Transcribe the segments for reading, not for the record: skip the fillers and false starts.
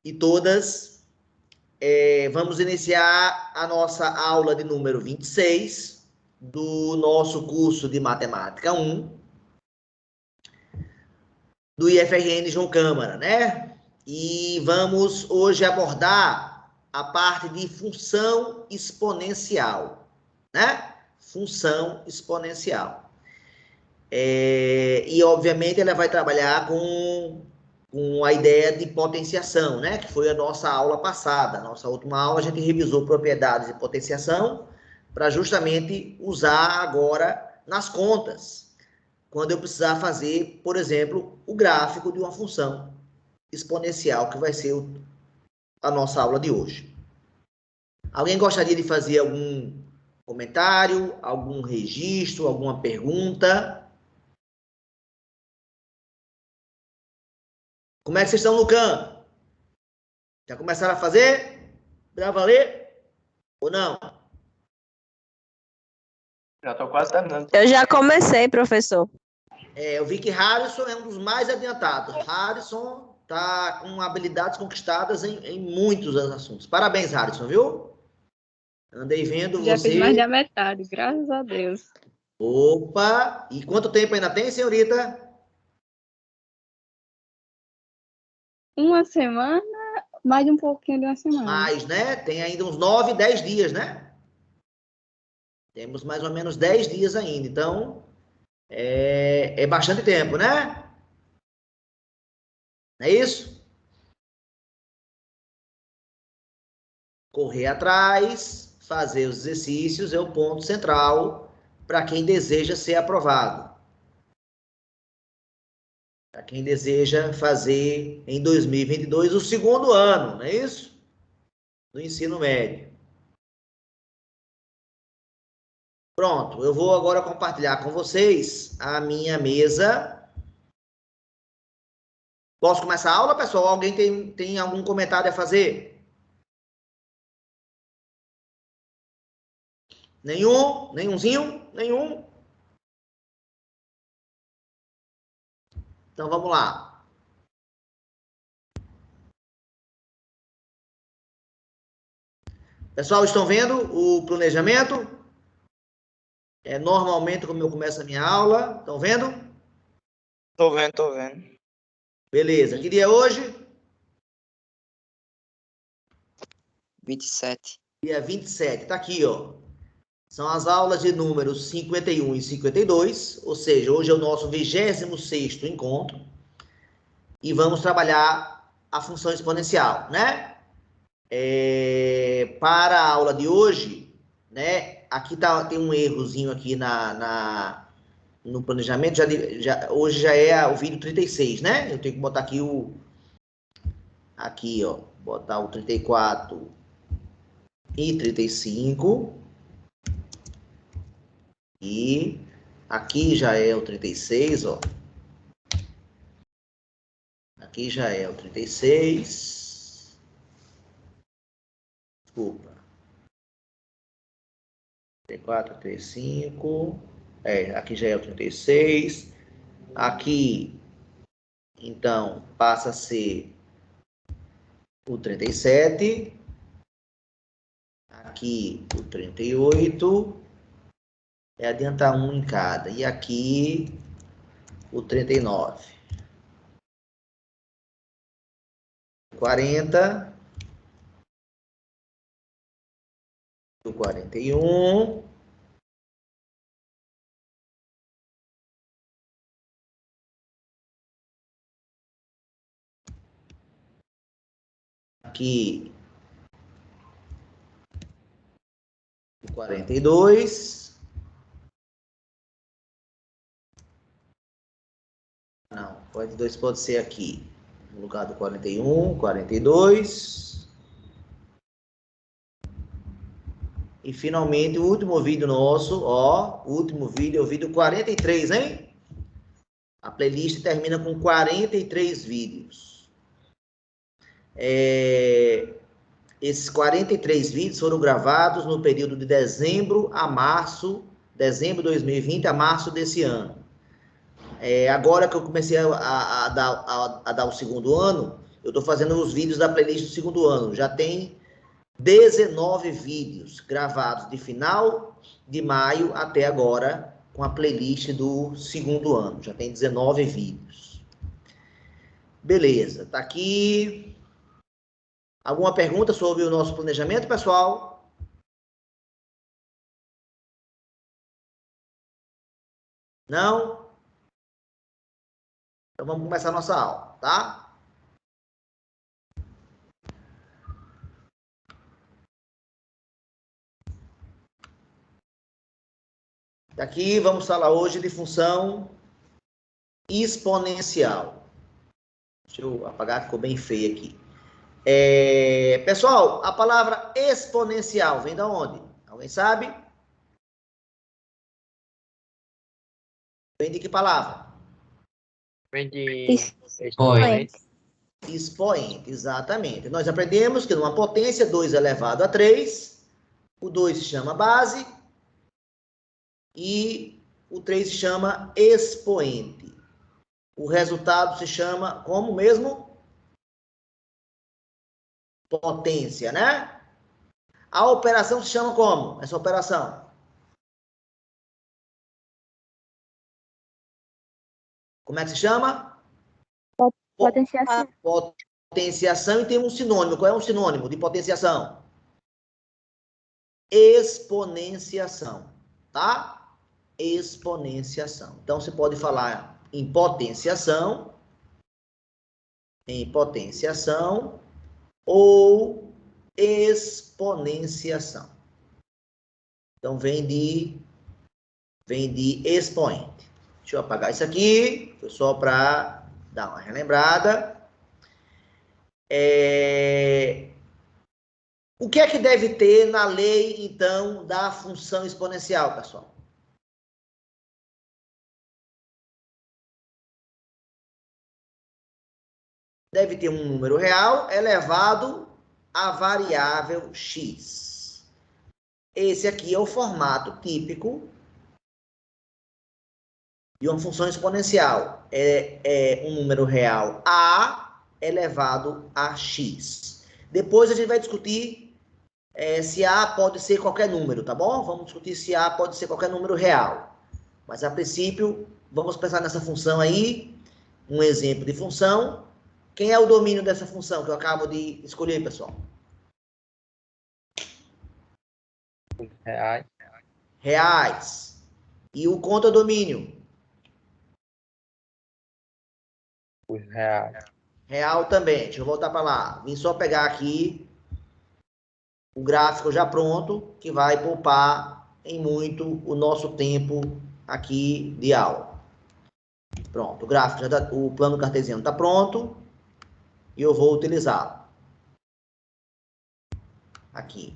e todas. Vamos iniciar a nossa aula de número 26 do nosso curso de Matemática 1 do IFRN João Câmara, né? E vamos hoje abordar a parte de função exponencial, né? Função exponencial. E, obviamente, ela vai trabalhar com a ideia de potenciação, né? Que foi a nossa aula passada. Nossa última aula, a gente revisou propriedades de potenciação para justamente usar agora nas contas, quando eu precisar fazer, por exemplo, o gráfico de uma função exponencial, que vai ser a nossa aula de hoje. Alguém gostaria de fazer algum comentário, algum registro, alguma pergunta? Como é que vocês estão no campo? Já começaram a fazer? Para valer? Ou não? Já estou quase terminando. Eu já comecei, professor. Eu vi que Harrison é um dos mais adiantados. Harrison está com habilidades conquistadas em muitos assuntos. Parabéns, Harrison, viu? Andei vendo Já você. fiz mais da metade, graças a Deus. Opa! E quanto tempo ainda tem, senhorita? Uma semana, mais um pouquinho de uma semana. Mais, né? Tem ainda uns 9, 10 dias, né? Temos mais ou menos 10 dias ainda. Então, é bastante tempo, né? Não é isso? Correr atrás, fazer os exercícios é o ponto central para quem deseja ser aprovado. Para quem deseja fazer em 2022 o segundo ano, não é isso? Do ensino médio. Pronto, eu vou agora compartilhar com vocês a minha mesa. Posso começar a aula, pessoal? Alguém tem algum comentário a fazer? Nenhum? Nenhumzinho? Nenhum? Então, vamos lá. Pessoal, estão vendo o planejamento? Normalmente, como eu começo a minha aula. Estão vendo? Tô vendo. Beleza. Que dia é hoje? 27. Dia 27. Tá aqui, ó. São as aulas de números 51 e 52, ou seja, hoje é o nosso 26º encontro. E vamos trabalhar a função exponencial, né? Para a aula de hoje, né? Aqui tem um errozinho aqui no planejamento. Hoje já é o vídeo 36, né? Eu tenho que botar aqui aqui, ó. Botar o 34 e 35. E aqui já é o 36, ó. Aqui já é o 36. Desculpa. 34, 35. Aqui já é o 36. Aqui, então, passa a ser o 37. Aqui, o 38. Adiantar um em cada. E aqui, o 39. 40. O 41. Aqui, o 42. Não, 42 pode ser aqui, no lugar do 41, 42. E, finalmente, o último vídeo nosso, ó, o último vídeo é o vídeo 43, hein? A playlist termina com 43 vídeos. Esses 43 vídeos foram gravados no período de dezembro de 2020 a março desse ano. Agora que eu comecei a dar o segundo ano, Eu estou fazendo os vídeos da playlist do segundo ano. Já tem 19 vídeos gravados de final de maio até agora com a playlist do segundo ano. Já tem 19 vídeos. Beleza, tá aqui. Alguma pergunta sobre o nosso planejamento, pessoal? Não? Então vamos começar a nossa aula, tá? Aqui vamos falar hoje de função exponencial. Deixa eu apagar, ficou bem feio aqui. Pessoal, a palavra exponencial vem de onde? Alguém sabe? Vem de que palavra? Vem de Expoente. Expoente, exatamente. Nós aprendemos que numa potência 2 elevado a 3, o 2 se chama base e o 3 se chama expoente. O resultado se chama como mesmo? Potência, né? A operação se chama como? Essa operação? Como é que se chama? Potenciação. Potenciação, e tem um sinônimo. Qual é um sinônimo de potenciação? Exponenciação, tá? Exponenciação. Então, você pode falar em potenciação ou exponenciação. Então, vem de expoente. Deixa eu apagar isso aqui, foi só para dar uma relembrada. O que é que deve ter na lei, então, da função exponencial, pessoal? Deve ter um número real elevado à variável x. Esse aqui é o formato típico de uma função exponencial. É um número real a elevado a x. Depois a gente vai discutir se a pode ser qualquer número, tá bom? Vamos discutir se a pode ser qualquer número real. Mas, a princípio, vamos pensar nessa função aí. Um exemplo de função. Quem é o domínio dessa função que eu acabo de escolher, pessoal? reais. Reais. E o contra-domínio? Os reais. Real também. Deixa eu voltar para lá. Vim só pegar aqui o gráfico já pronto, que vai poupar em muito o nosso tempo aqui de aula. Pronto, o gráfico, o plano cartesiano está pronto e eu vou utilizá-lo. Aqui.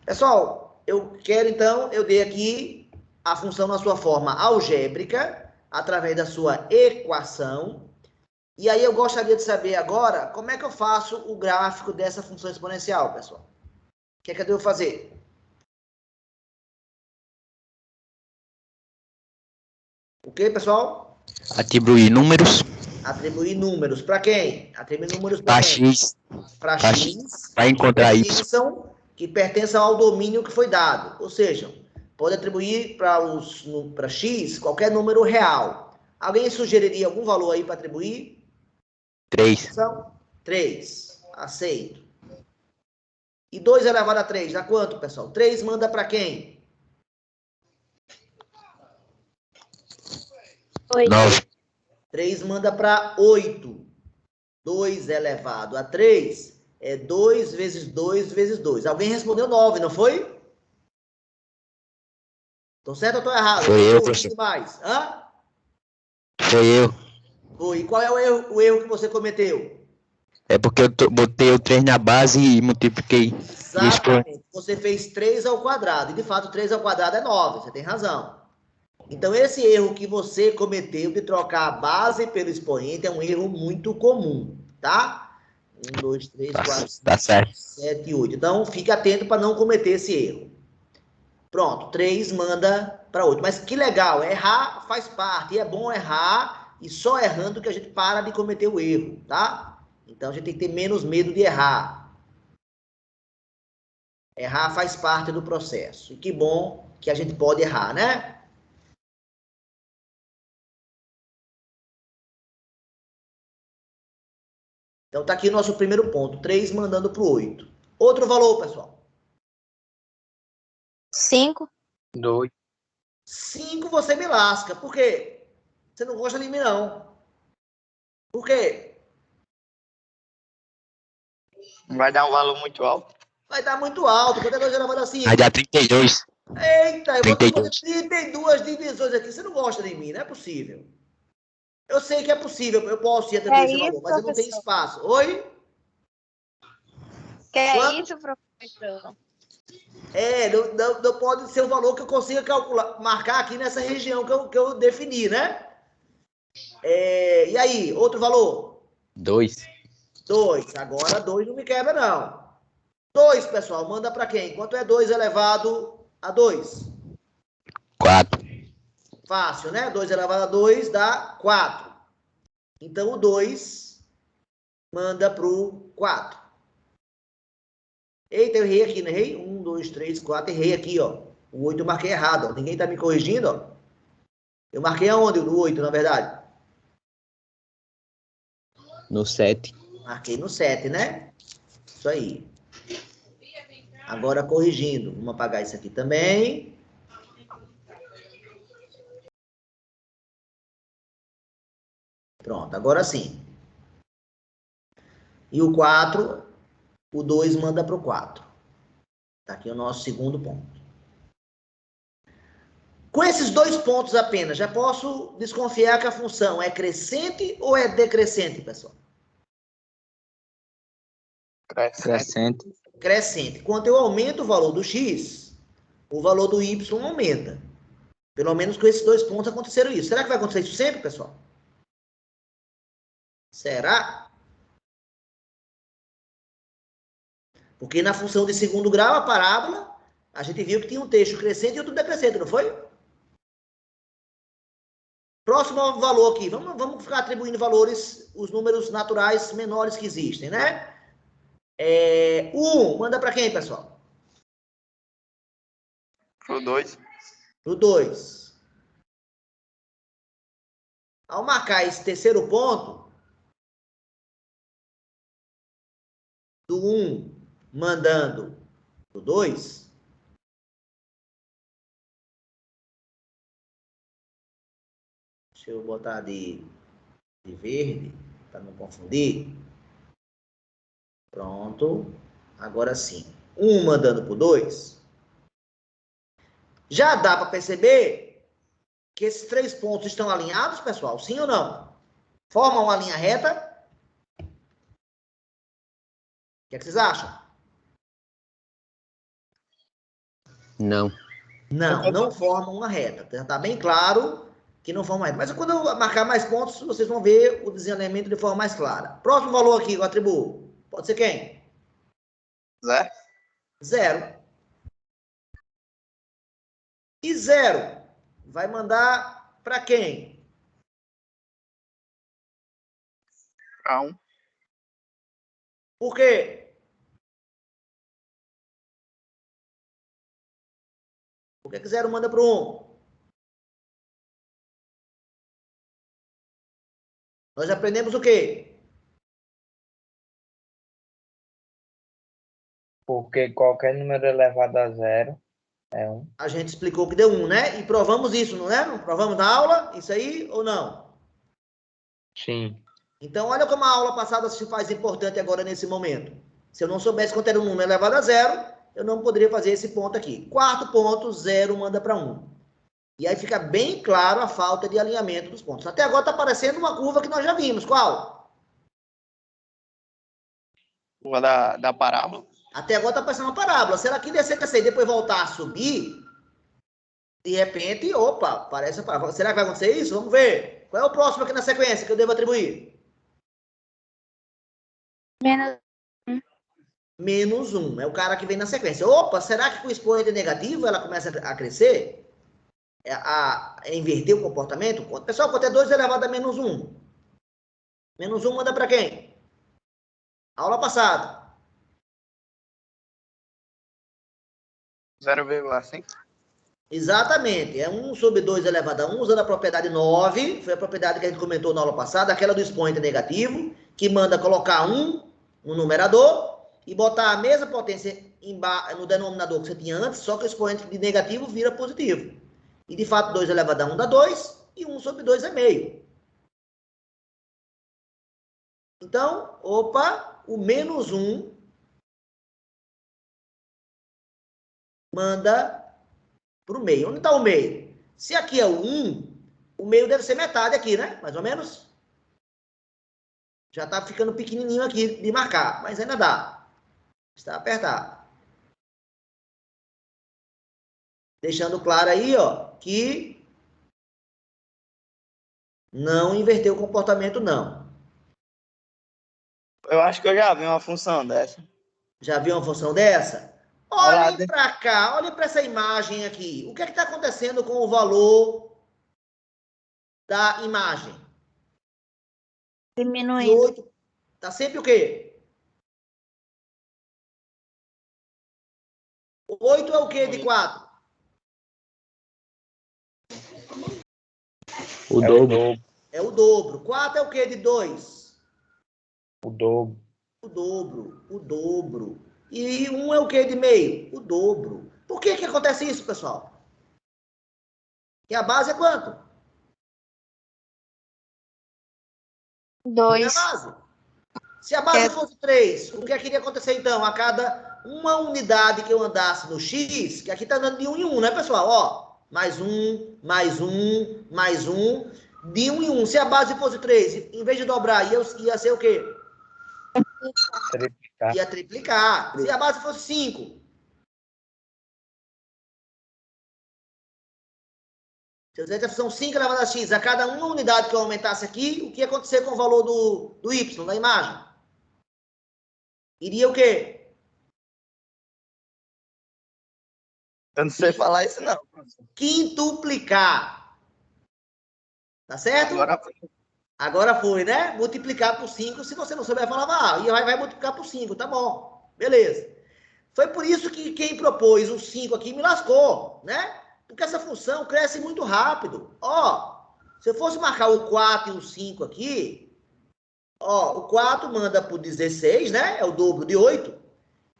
Pessoal, eu quero então, eu dei aqui a função na sua forma algébrica, através da sua equação. E aí eu gostaria de saber agora como é que eu faço o gráfico dessa função exponencial, pessoal. O que é que eu devo fazer? O que, pessoal? Atribuir números Atribuir números para quem? Atribuir números para para quem? x, Para pra x, para encontrar y. que pertençam ao domínio que foi dado. Ou seja, pode atribuir para x qualquer número real. Alguém sugeriria algum valor aí para atribuir? 3. 3. Aceito. E 2 elevado a 3, dá quanto, pessoal? 3 manda para quem? 9. 3 manda para 8. 2 elevado a 3 é 2 vezes 2 vezes 2. Alguém respondeu 9, não foi? Estou certo ou estou errado? Foi eu, professor. Mais. Hã? Foi eu. Foi. E qual é o erro que você cometeu? É porque eu botei o 3 na base e multipliquei. Exatamente. Você fez 3 ao quadrado. E, de fato, 3 ao quadrado é 9. Você tem razão. Então, esse erro que você cometeu de trocar a base pelo expoente é um erro muito comum, tá? 1, 2, 3, 4, 5, 7, 8. Então, fique atento para não cometer esse erro. Pronto, 3 manda para 8. Mas que legal, errar faz parte. E é bom errar e só errando que a gente para de cometer o erro, tá? Então, a gente tem que ter menos medo de errar. Errar faz parte do processo. E que bom que a gente pode errar, né? Então, tá aqui o nosso primeiro ponto. 3 mandando para o 8. Outro valor, pessoal. 5. 2. 5 você me lasca. Por quê? Você não gosta de mim, não. Por quê? Vai dar um valor muito alto. Vai dar muito alto. Quanto é 2 elevado a 5? Vai dar 32. Eita, eu vou ter 32. 32 divisões aqui. Você não gosta de mim, não é possível. Eu sei que é possível, eu posso ir até É esse isso, valor, mas eu não tenho professor. espaço. Oi? Que é Quanto? isso, professor? Não pode ser o valor que eu consiga calcular, marcar aqui nessa região que eu defini, né? E aí, outro valor? 2. 2. Agora 2 não me quebra, não. 2, pessoal, manda para quem? Quanto é 2 elevado a 2? 4. Fácil, né? 2 elevado a 2 dá 4. Então, o 2 manda para o 4. Eita, eu errei aqui, não errei? 1, 2, 3, 4, errei aqui, ó. O 8 eu marquei errado, ó. Ninguém tá me corrigindo, ó. Eu marquei aonde? No 8, na verdade? No 7. Marquei no 7, né? Isso aí. Agora corrigindo. Vamos apagar isso aqui também. Pronto, agora sim. E o 4, o 2 manda para o 4. Tá aqui o nosso segundo ponto. Com esses 2 pontos apenas, já posso desconfiar que a função é crescente ou é decrescente, pessoal? Crescente. Crescente. Quando eu aumento o valor do x, o valor do y aumenta. Pelo menos com esses 2 pontos aconteceram isso. Será que vai acontecer isso sempre, pessoal? Será? Porque na função de segundo grau, a parábola, a gente viu que tinha um texto crescente e outro decrescente, não foi? Próximo valor aqui. Vamos ficar atribuindo valores, os números naturais menores que existem, né? 1, manda para quem, pessoal? Pro 2. Pro 2. Ao marcar esse terceiro ponto, do 1 mandando pro 2, deixa eu botar de verde, para não confundir. Pronto. Agora sim. 1 mandando pro 2. Já dá para perceber que esses 3 pontos estão alinhados, pessoal? Sim ou não? Formam uma linha reta? O que é que vocês acham? Não. Não formam uma reta. Já está bem claro que não formam uma reta. Mas quando eu marcar mais pontos, vocês vão ver o desenhamento de forma mais clara. Próximo valor aqui, eu atribuo. Pode ser quem? 0. 0. E 0 vai mandar para quem? Pra 1. Por quê? Por que 0 manda para o 1? Nós aprendemos o quê? Porque qualquer número elevado a 0 é 1. A gente explicou que deu 1, né? E provamos isso, não é? Não provamos na aula? Isso aí ou não? Sim. Então, olha como a aula passada se faz importante agora nesse momento. Se eu não soubesse quanto era um número elevado a 0, eu não poderia fazer esse ponto aqui. Quarto ponto, 0 manda para 1. E aí fica bem claro a falta de alinhamento dos pontos. Até agora está aparecendo uma curva que nós já vimos. Qual? Curva da parábola. Até agora está aparecendo uma parábola. Se ela aqui descer, descer e depois voltar a subir, de repente, opa, parece uma parábola. Será que vai acontecer isso? Vamos ver. Qual é o próximo aqui na sequência que eu devo atribuir? Menos 1. É o cara que vem na sequência. Opa, será que com o expoente negativo ela começa a crescer? é inverter o comportamento? Pessoal, quanto é 2 elevado a menos 1? Menos 1 manda para quem? Aula passada. 0,5. Exatamente. É 1 sobre 2 elevado a 1, usando a propriedade 9. Foi a propriedade que a gente comentou na aula passada, aquela do expoente negativo, que manda colocar 1 no numerador e botar a mesma potência no denominador que você tinha antes, só que o expoente de negativo vira positivo. E, de fato, 2 elevado a 1 dá 2, e 1 sobre 2 é meio. Então, opa, o menos 1 manda para o meio. Onde está o meio? Se aqui é o 1, o meio deve ser metade aqui, né? Mais ou menos. Já está ficando pequenininho aqui de marcar, mas ainda dá. Está apertado. Deixando claro aí, ó, que não inverteu o comportamento, não. Eu acho que eu já vi uma função dessa. Já viu uma função dessa? Olha Olhem para cá, olhem para essa imagem aqui. O que é que está acontecendo com o valor da imagem? Diminuindo. 8. Está sempre o quê? 8 é o quê de 4? O dobro. É o dobro. 4 é o quê de 2? O dobro. O dobro. O dobro. E 1 é o quê de meio? O dobro. Por que que acontece isso, pessoal? E a base é quanto? Não é a 2. base. Se a base fosse 3, o que é que iria acontecer então? A cada uma unidade que eu andasse no X, que aqui está andando de 1 em 1, né, pessoal? Ó, mais 1, mais 1, mais 1, de 1 em 1. Se a base fosse 3, em vez de dobrar, ia ser o quê? Triplicar. Ia triplicar. Se a base fosse 5, se eu fizesse a função 5 elevado a x, a cada uma unidade que eu aumentasse aqui, o que ia acontecer com o valor do y, da imagem? Iria o quê? Eu não sei falar isso, não. Quintuplicar. Tá certo? Agora foi, né? Multiplicar por 5. Se você não souber falar, e vai multiplicar por 5, tá bom. Beleza. Foi por isso que quem propôs o 5 aqui me lascou, né? Porque essa função cresce muito rápido. Ó, se eu fosse marcar o 4 e o 5 aqui, ó, o 4 manda por 16, né? É o dobro de 8.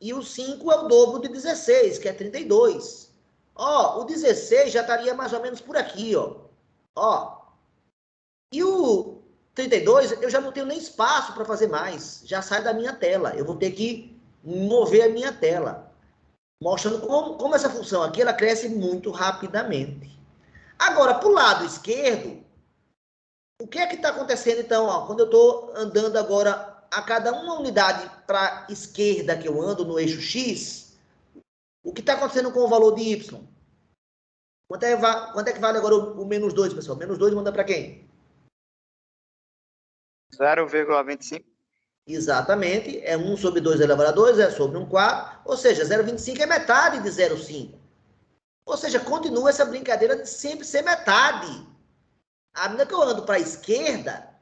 E o 5 é o dobro de 16, que é 32. Ó, o 16 já estaria mais ou menos por aqui, ó. Ó. E o 32, eu já não tenho nem espaço para fazer mais. Já sai da minha tela. Eu vou ter que mover a minha tela. Mostrando como essa função aqui, ela cresce muito rapidamente. Agora, para o lado esquerdo, o que é que está acontecendo, então? Ó, quando eu estou andando agora, a cada uma unidade para a esquerda que eu ando no eixo X, o que está acontecendo com o valor de Y? Quanto é que vale agora o menos 2, pessoal? Menos 2 manda para quem? 0,25. Exatamente, é 1 sobre 2 elevado a 2, é sobre 1 quarto, ou seja, 0,25 é metade de 0,5. Ou seja, continua essa brincadeira de sempre ser metade. À medida que eu ando para a esquerda,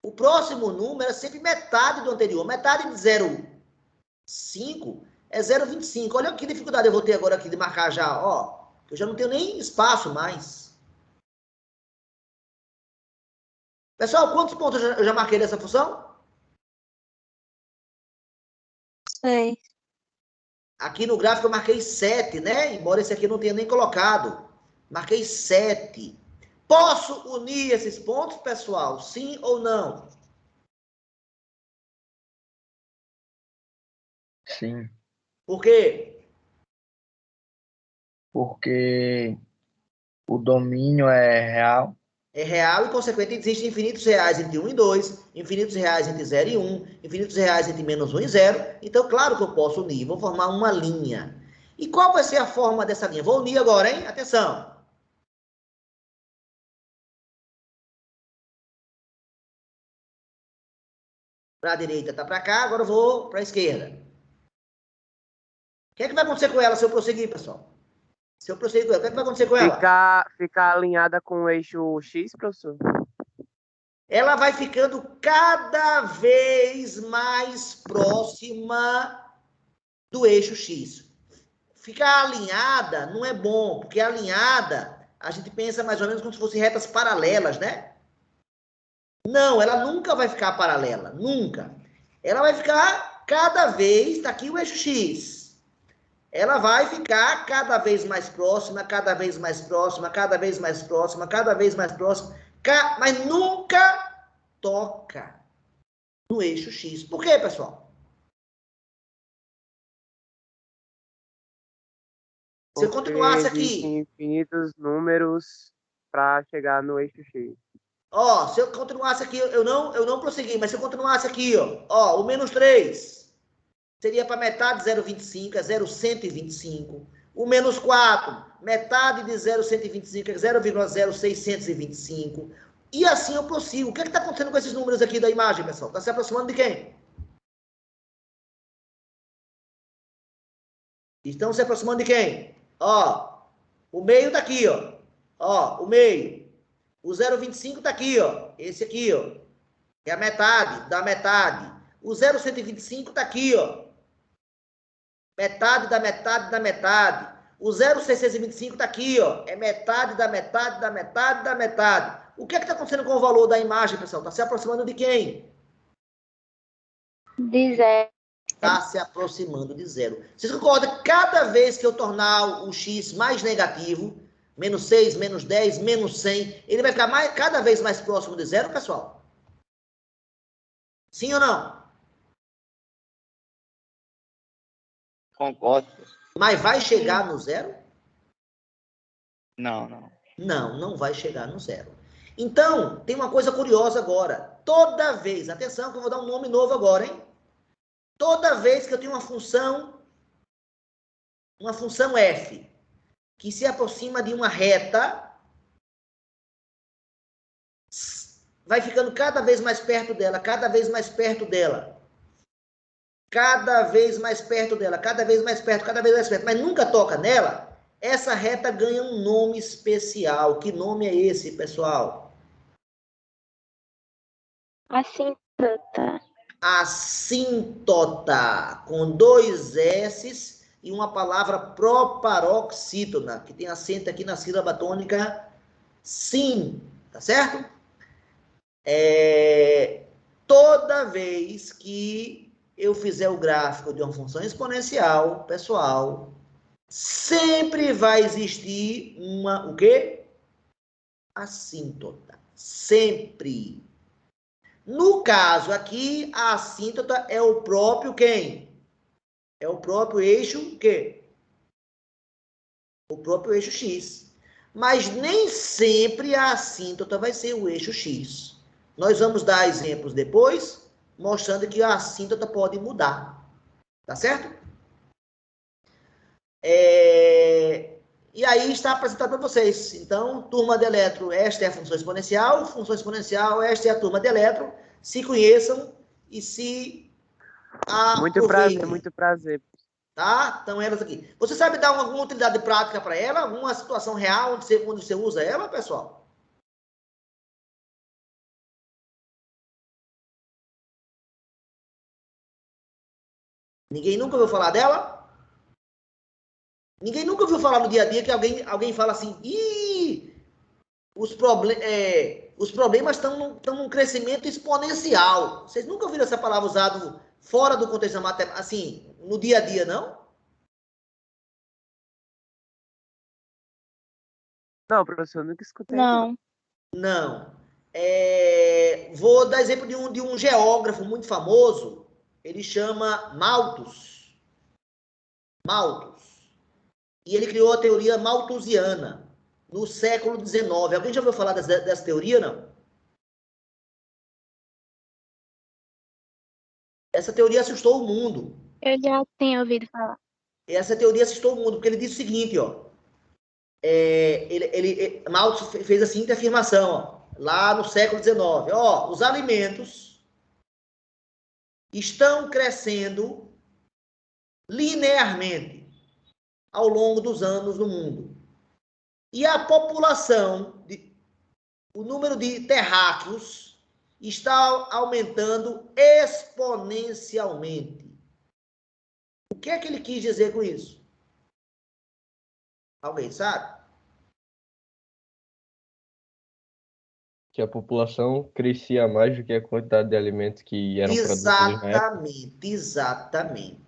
o próximo número é sempre metade do anterior. Metade de 0,5 é 0,25. Olha que dificuldade eu vou ter agora aqui de marcar já, ó. Eu já não tenho nem espaço mais. Pessoal, quantos pontos eu já marquei dessa função? 6. Aqui no gráfico eu marquei 7, né? Embora esse aqui eu não tenha nem colocado. Marquei 7. Posso unir esses pontos, pessoal? Sim ou não? Sim. Por quê? Porque o domínio é real. É real e, consequentemente, existem infinitos reais entre 1 e 2, infinitos reais entre 0 e 1, infinitos reais entre menos 1 e 0. Então, claro que eu posso unir. Vou formar uma linha. E qual vai ser a forma dessa linha? Vou unir agora, hein? Atenção. Para a direita está para cá, agora eu vou para a esquerda. O que é que vai acontecer com ela se eu prosseguir, pessoal? Se eu prosseguir com ela, o que vai acontecer com ela? Ficar alinhada com o eixo X, professor? Ela vai ficando cada vez mais próxima do eixo X. Ficar alinhada não é bom, porque alinhada, a gente pensa mais ou menos como se fossem retas paralelas, né? Não, ela nunca vai ficar paralela, nunca. Ela vai ficar cada vez, tá aqui o eixo X. Ela vai ficar cada vez mais próxima, cada vez mais próxima, cada vez mais próxima, cada vez mais próxima, mas nunca toca no eixo X. Por quê, pessoal? Se eu continuasse aqui... Existem infinitos números para chegar no eixo X. Ó, se eu continuasse aqui, eu não prossegui, mas se eu continuasse aqui, ó, o menos 3 seria para metade de 0,25, é 0,125. O menos 4, metade de 0,125 é 0,0625. E assim eu prossigo. O que está acontecendo com esses números aqui da imagem, pessoal? Está se aproximando de quem? Estão se aproximando de quem? Ó, o meio está aqui, ó. Ó, o meio. O 0,25 está aqui, ó. Esse aqui, ó. É a metade da metade. O 0,125 está aqui, ó. Metade da metade da metade. O 0,625 está aqui, ó. É metade da metade da metade da metade. O que é que está acontecendo com o valor da imagem, pessoal? Está se aproximando de quem? De zero. Está se aproximando de zero. Vocês concordam que cada vez que eu tornar o x mais negativo, menos 6, menos 10, menos 100, ele vai ficar cada vez mais próximo de zero, pessoal? Sim ou não? Concordo. Mas vai chegar no zero? Não, não. Não, não vai chegar no zero. Então, tem uma coisa curiosa agora. Toda vez, atenção que eu vou dar um nome novo agora, hein? Toda vez que eu tenho uma função f, que se aproxima de uma reta, vai ficando cada vez mais perto dela, cada vez mais perto dela. Cada vez mais perto dela, cada vez mais perto, cada vez mais perto, mas nunca toca nela, essa reta ganha um nome especial. Que nome é esse, pessoal? Assíntota. Assíntota, com 2 S's e uma palavra proparoxítona, que tem acento aqui na sílaba tônica sim, tá certo? Toda vez que eu fizer o gráfico de uma função exponencial, pessoal, sempre vai existir uma, o quê? Assíntota. Sempre. No caso aqui, a assíntota é o próprio quem? É o próprio eixo quê? O próprio eixo x. Mas nem sempre a assíntota vai ser o eixo x. Nós vamos dar exemplos depois, mostrando que a assíntota pode mudar. Tá certo? E aí está apresentado para vocês. Então, turma de eletro, esta é a função exponencial, esta é a turma de eletro. Se conheçam e se aproveitem. Muito prazer. Tá? Então, elas aqui. Você sabe dar alguma utilidade prática para ela? Alguma situação real onde você usa ela, pessoal? Ninguém nunca ouviu falar dela? Ninguém nunca ouviu falar no dia a dia que alguém fala assim, os problemas estão num crescimento exponencial. Vocês nunca ouviram essa palavra usada fora do contexto da matemática, assim, no dia a dia, não? Não, professor, nunca escutei. Não. Não. Vou dar exemplo de um geógrafo muito famoso. Ele chama Malthus. E ele criou a teoria malthusiana no século XIX. Alguém já ouviu falar dessa teoria, não? Essa teoria assustou o mundo. Eu já tenho ouvido falar. Essa teoria assustou o mundo, porque ele disse o seguinte, ó. Malthus fez a seguinte afirmação, ó, lá no século XIX. Ó, os alimentos estão crescendo linearmente ao longo dos anos no mundo. E a população, o número de terráqueos está aumentando exponencialmente. O que é que ele quis dizer com isso? Alguém sabe? Que a população crescia mais do que a quantidade de alimentos que eram produzidos na época. Exatamente.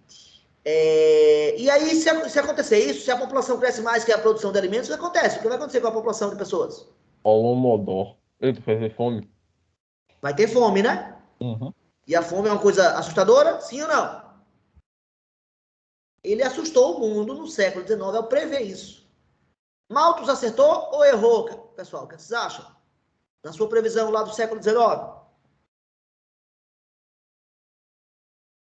E aí, se acontecer isso, se a população cresce mais que a produção de alimentos, o que acontece? O que vai acontecer com a população de pessoas? Holodomor. Eita, vai ter fome? Vai ter fome, né? Uhum. E a fome é uma coisa assustadora? Sim ou não? Ele assustou o mundo no século XIX ao prever isso. Malthus acertou ou errou, pessoal? O que vocês acham? Na sua previsão lá do século XIX?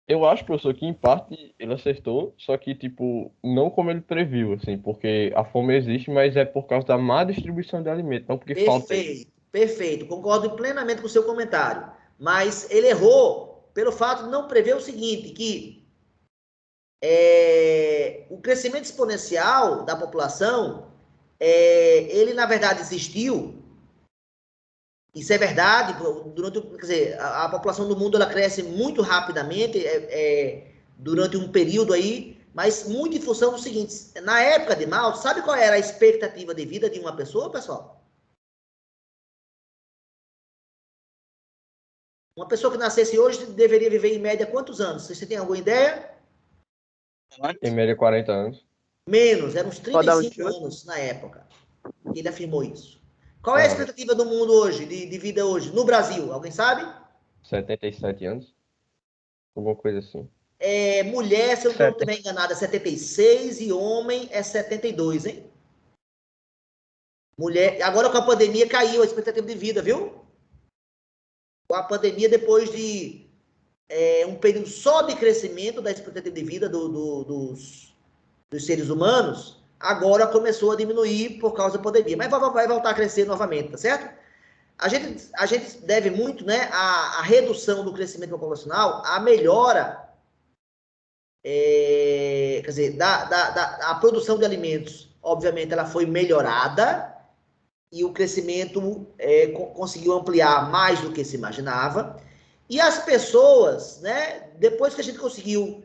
Eu acho, professor, que em parte ele acertou, só que, tipo, não como ele previu, assim, porque a fome existe, mas é por causa da má distribuição de alimento, não porque falta. Perfeito. Concordo plenamente com o seu comentário. Mas ele errou pelo fato de não prever o seguinte, que o crescimento exponencial da população, ele, na verdade, existiu. Isso é verdade. Quer dizer, a população do mundo ela cresce muito rapidamente durante um período aí, mas muito em função do seguinte: na época de Mao, sabe qual era a expectativa de vida de uma pessoa, pessoal? Uma pessoa que nascesse hoje deveria viver em média quantos anos? Você tem alguma ideia? Em média 40 anos. Menos, eram uns Pode dar um 35 chute? anos na época. Ele afirmou isso. Qual é a expectativa do mundo hoje, de vida hoje, no Brasil? Alguém sabe? 77 anos. Alguma coisa assim. Mulher, se eu não estiver enganado, é 76 e homem é 72, hein? Mulher, agora com a pandemia caiu a expectativa de vida, viu? Com a pandemia, depois de um período só de crescimento da expectativa de vida dos seres humanos, agora começou a diminuir por causa da pandemia. Mas vai voltar a crescer novamente, tá certo? A gente deve muito, né, a redução do crescimento populacional, a melhora, quer dizer, a produção de alimentos, obviamente, ela foi melhorada e o crescimento conseguiu ampliar mais do que se imaginava. E as pessoas, né, depois que a gente conseguiu,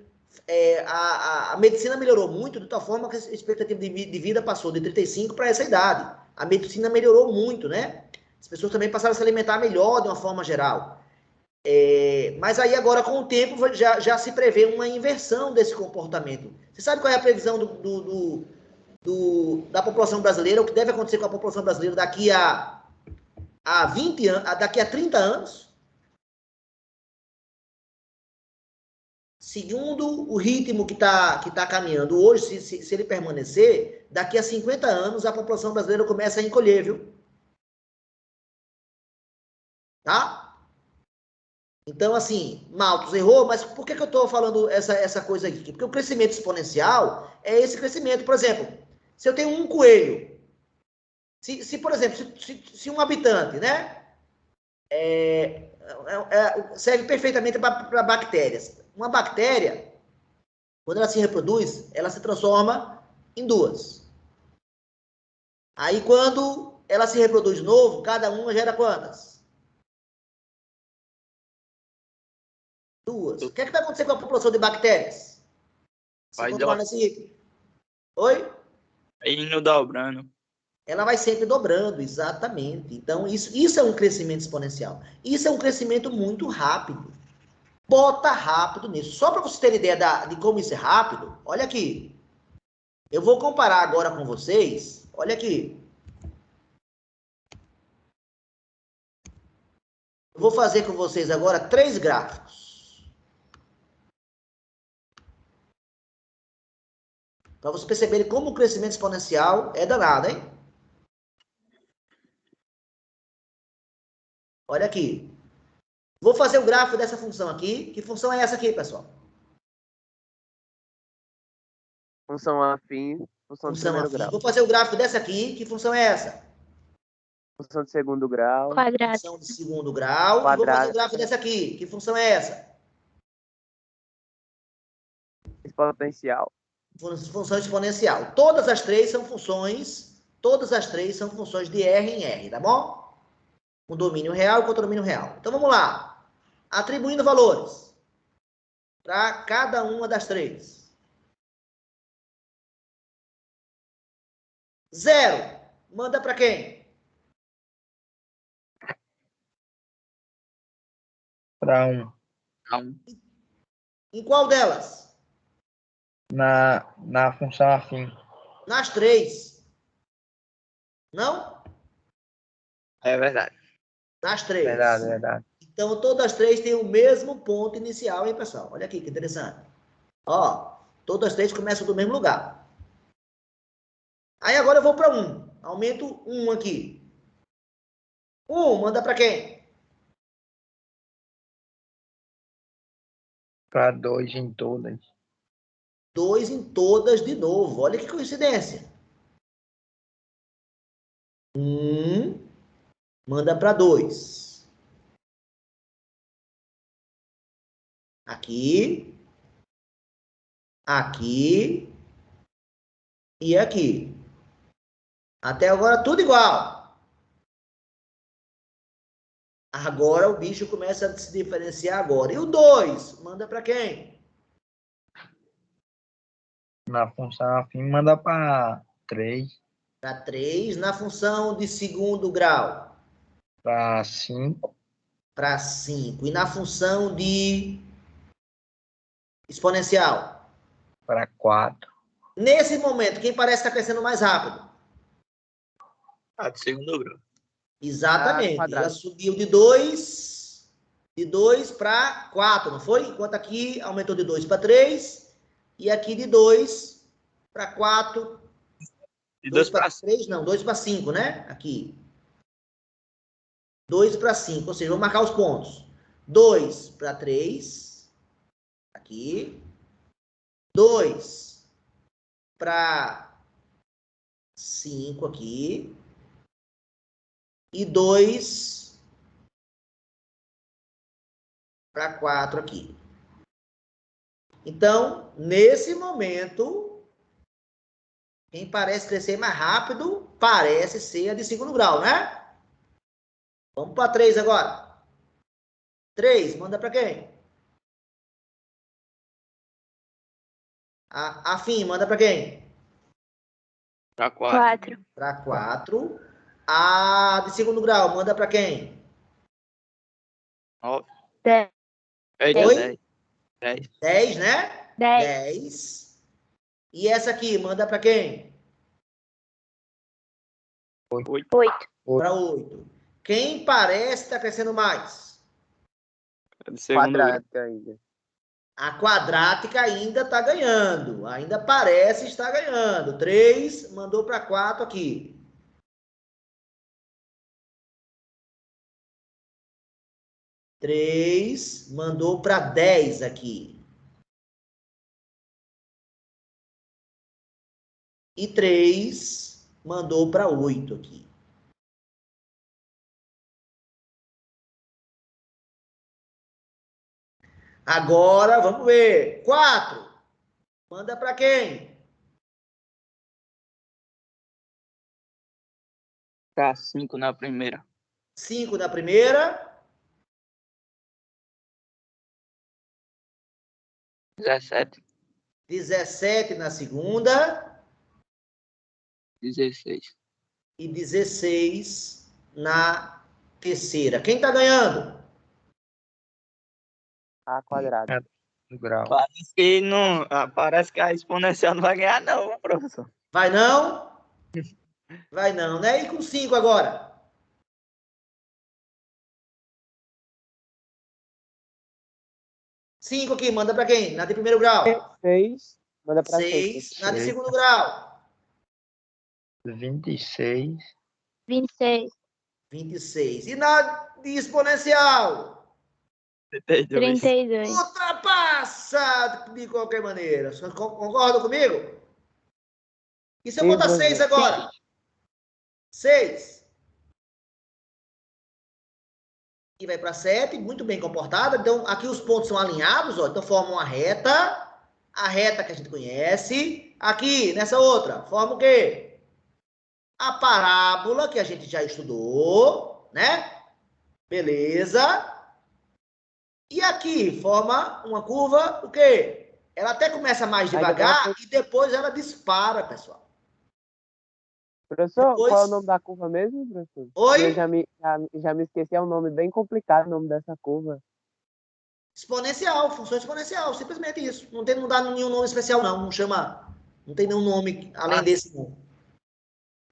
a medicina melhorou muito, de tal forma que a expectativa de vida passou de 35 para essa idade. A medicina melhorou muito, né? As pessoas também passaram a se alimentar melhor de uma forma geral. Mas aí agora, com o tempo, já se prevê uma inversão desse comportamento. Você sabe qual é a previsão da população brasileira, o que deve acontecer com a população brasileira daqui a 20 anos, daqui a 30 anos? Segundo o ritmo que tá caminhando hoje, se ele permanecer, daqui a 50 anos a população brasileira começa a encolher, viu? Tá? Então, assim, Malthus errou, mas por que eu estou falando essa coisa aqui? Porque o crescimento exponencial é esse crescimento. Por exemplo, se eu tenho um coelho, por exemplo, se um habitante, né, serve perfeitamente para bactérias. Uma bactéria, quando ela se reproduz, ela se transforma em duas. Aí, quando ela se reproduz de novo, cada uma gera quantas? Duas. O que é que vai acontecer com a população de bactérias? Se continuar nesse ritmo. Oi? Indo dobrando. Ela vai sempre dobrando, exatamente. Então, isso é um crescimento exponencial. Isso é um crescimento muito rápido. Bota rápido nisso. Só para você ter ideia de como isso é rápido, olha aqui. Eu vou comparar agora com vocês. Olha aqui. Eu vou fazer com vocês agora 3 gráficos. Para vocês perceberem como o crescimento exponencial é danado, hein? Olha aqui. Vou fazer o gráfico dessa função aqui. Que função é essa aqui, pessoal? Função afim, função de primeiro grau. Vou fazer o gráfico dessa aqui. Que função é essa? Função de segundo grau. Quadrado. Função de segundo grau. E vou fazer o gráfico dessa aqui. Que função é essa? Exponencial. Função exponencial. Todas as três são funções de R em R, tá bom? Com domínio real e com domínio real. Então, vamos lá. Atribuindo valores para cada uma das três. 0. Manda para quem? Para 1. Não. Em qual delas? Na função afim. Nas três. Não? É verdade. Nas três. Verdade. Então, todas as três têm o mesmo ponto inicial, hein, pessoal? Olha aqui, que interessante. Ó, todas as três começam do mesmo lugar. Aí, agora eu vou para 1. Aumento 1 aqui. 1, manda para quem? Para 2 em todas. 2 em todas de novo. Olha que coincidência. 1, manda para 2. Aqui. Aqui. E aqui. Até agora tudo igual. Agora o bicho começa a se diferenciar agora. E o 2? Manda para quem? Na função afim, manda para 3. Para 3. Na função de segundo grau? Para 5. Para 5. E na função de exponencial? Para 4. Nesse momento, quem parece estar crescendo mais rápido? Ah, de segundo grau. Exatamente. Quadrado. Ela subiu de 2 para 4, não foi? Enquanto aqui aumentou de 2 para 3. E aqui de 2 para 4. De 2 2 para para 3, não, 2 para 5, né? Aqui. 2 para 5, ou seja, vou marcar os pontos. 2 para 3. Aqui. 2 para 5 aqui. E 2 para 4 aqui. Então, nesse momento, quem parece crescer mais rápido parece ser a de segundo grau, né? Vamos para 3 agora. 3, manda para quem? Afim, manda para quem? Para 4. 4. Para 4. A de segundo grau, manda para quem? 9. 10. Eita, Oi? 10. 10. 10, né? 10. 10. E essa aqui, manda para quem? 8. Para 8. Quem parece estar crescendo mais? De segundo grau. Quadrática ainda. A quadrática ainda está ganhando. Ainda parece estar ganhando. 3 mandou para 4 aqui. 3 mandou para 10 aqui. E 3 mandou para 8 aqui. Agora, vamos ver. 4. Manda para quem? Para 5 na primeira. 5 na primeira. 17. 17 na segunda. 16. E 16 na terceira. Quem está ganhando? A quadrada. Do grau. Parece que a exponencial não vai ganhar, não, professor. Vai não? Vai não, né? E com 5 agora? Cinco aqui, manda para quem? Na de primeiro grau. 6. Manda pra 6. 6 na de Seis. segundo grau. 26. 26. 26. E na de exponencial? 32. 32. Ultrapassa de qualquer maneira. Vocês concordam comigo? E se eu Sim, botar professor. 6 agora? 6. E vai para 7, muito bem comportada. Então, aqui os pontos são alinhados, ó, então formam uma reta. a reta que a gente conhece. Aqui, nessa outra, forma o quê? A parábola que a gente já estudou, né? Beleza. E aqui, forma uma curva, o quê? Ela até começa mais devagar e depois ela dispara, pessoal. Professor, Depois- qual é o nome da curva mesmo, professor? Oi? Eu já me esqueci, é um nome bem complicado o nome dessa curva. Exponencial, função exponencial, simplesmente isso. Não dá nenhum nome especial, não. Não chama. Não tem nenhum nome além desse nome.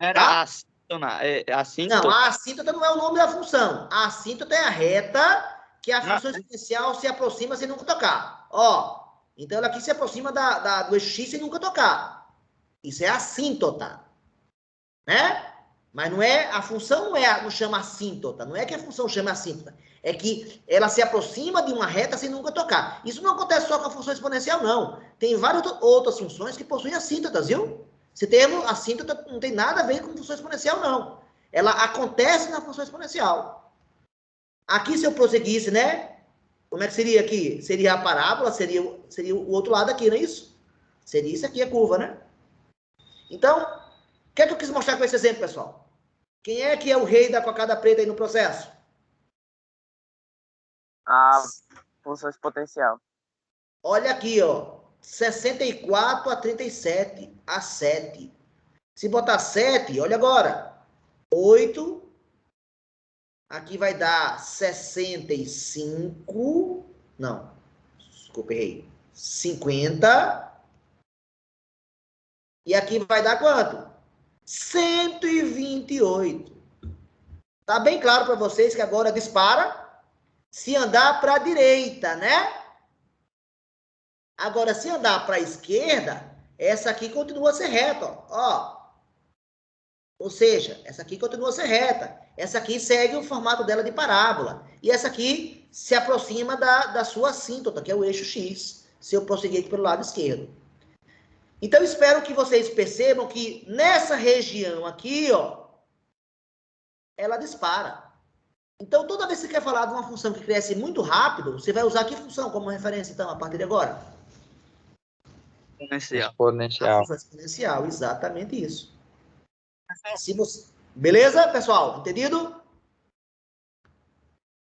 Era Tá? assíntona. Não, Assíntota. a assíntota não é o nome da função. A assíntota é a reta que a função exponencial se aproxima sem nunca tocar. Ó, então ela aqui se aproxima do eixo x sem nunca tocar. Isso é assíntota. Né? Mas não é, a função não chama assíntota. Não é que a função chama assíntota. É que ela se aproxima de uma reta sem nunca tocar. Isso não acontece só com a função exponencial, não. Tem várias outras funções que possuem assíntotas, viu? Esse termo assíntota não tem nada a ver com função exponencial, não. Ela acontece na função exponencial. Aqui, se eu prosseguisse, né? Como é que seria aqui? Seria a parábola, seria o outro lado aqui, não é isso? Seria isso aqui, a curva, né? Então, o que é que eu quis mostrar com esse exemplo, pessoal? Quem é que é o rei da cocada preta aí no processo? A função exponencial. Olha aqui, ó. 64 a 37 a 7. Se botar 7, olha agora. 8. Aqui vai dar 65. Não. Desculpa, errei. 50. E aqui vai dar quanto? 128. Tá bem claro para vocês que agora dispara se andar para a direita, né? Agora, se andar para a esquerda, essa aqui continua a ser reta, ó. Ou seja, essa aqui continua a ser reta. Essa aqui segue o formato dela de parábola. E essa aqui se aproxima da sua assíntota, que é o eixo X, se eu prosseguir aqui pelo lado esquerdo. Então, espero que vocês percebam que nessa região aqui, ó, ela dispara. Então, toda vez que você quer falar de uma função que cresce muito rápido, você vai usar que função como referência, então, a partir de agora? Exponencial. A Exponencial. função exponencial, exatamente isso. Se você... Beleza, pessoal? Entendido?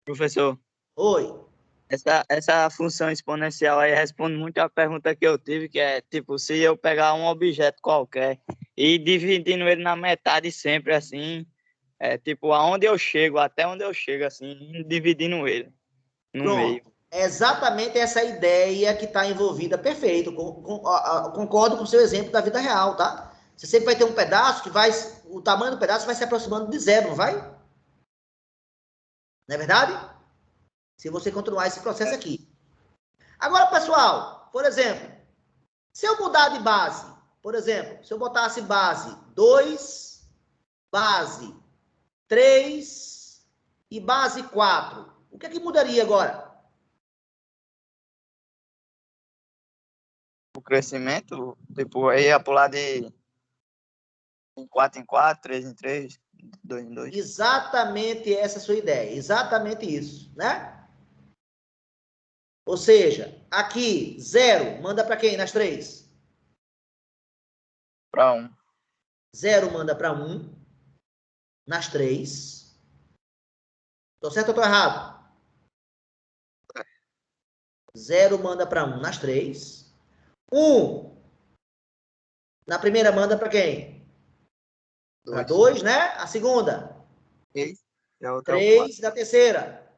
Professor, Oi. essa função exponencial aí responde muito a pergunta que eu tive, que é, tipo, se eu pegar um objeto qualquer e dividindo ele na metade sempre, assim, tipo, aonde eu chego, até onde eu chego, assim, dividindo ele no meio. Pronto. É exatamente essa ideia que está envolvida. Perfeito. Concordo com o seu exemplo da vida real, tá? Você sempre vai ter um pedaço que vai... O tamanho do pedaço vai se aproximando de zero, não vai? Não é verdade? Se você continuar esse processo aqui. Agora, pessoal, por exemplo, se eu mudar de base, por exemplo, se eu botasse base 2, base 3 e base 4, o que é que mudaria agora? O crescimento, tipo, aí ia pular de 4 em 4, 3 em 3, 2 em 2. Exatamente essa é a sua ideia. Exatamente isso, né? Ou seja, aqui, 0, manda para quem nas 3? Para 1. 0 manda para 1 nas 3. Tô certo ou tô errado? 0 manda para 1 nas 3. 1 na primeira manda para quem? Para 2, né? A segunda? 3. E a outra 3 da terceira.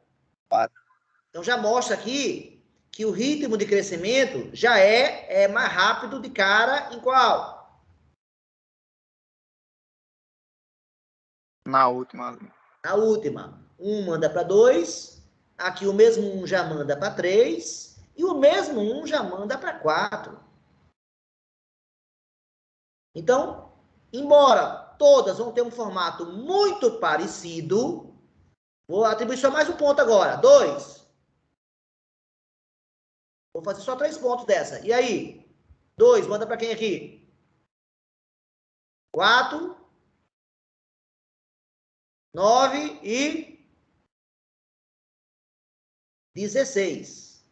4. Então já mostra aqui que o ritmo de crescimento já é mais rápido de cara em qual? Na última. Na última. 1 manda para 2. Aqui o mesmo 1 já manda para 3. E o mesmo 1 já manda para 4. Então, embora todas vão ter um formato muito parecido, vou atribuir só mais um ponto agora. 2. Vou fazer só 3 pontos dessa. E aí? 2, manda para quem aqui? 4, 9 e 16.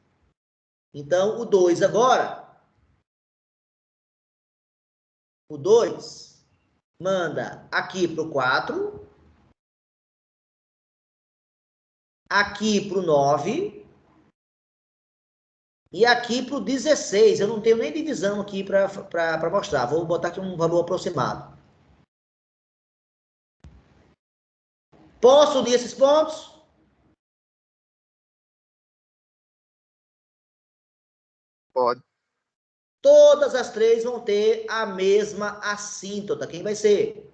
Então, o 2 agora O 2 manda aqui para o 4. Aqui para o 9. E aqui para o 16. Eu não tenho nem divisão aqui para mostrar. Vou botar aqui um valor aproximado. Posso unir esses pontos? Pode. Todas as três vão ter a mesma assíntota. Quem vai ser?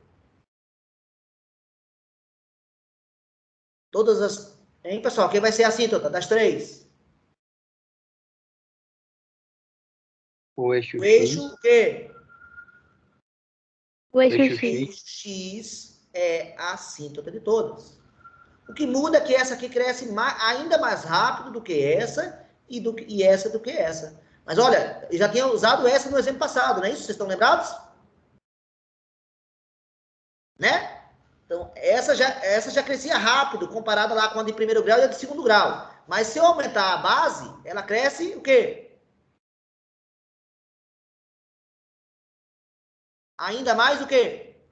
Todas as... Hein, pessoal? Quem vai ser a assíntota das três? O eixo O eixo o quê? O eixo Eixo X. O eixo X é a assíntota de todas. O que muda é que essa aqui cresce ainda mais rápido do que essa e essa do que essa. Mas olha, eu já tinha usado essa no exemplo passado, não é isso? Vocês estão lembrados? Né? Então, essa já crescia rápido, comparada lá com a de primeiro grau e a de segundo grau. Mas se eu aumentar a base, ela cresce o quê? Ainda mais o quê?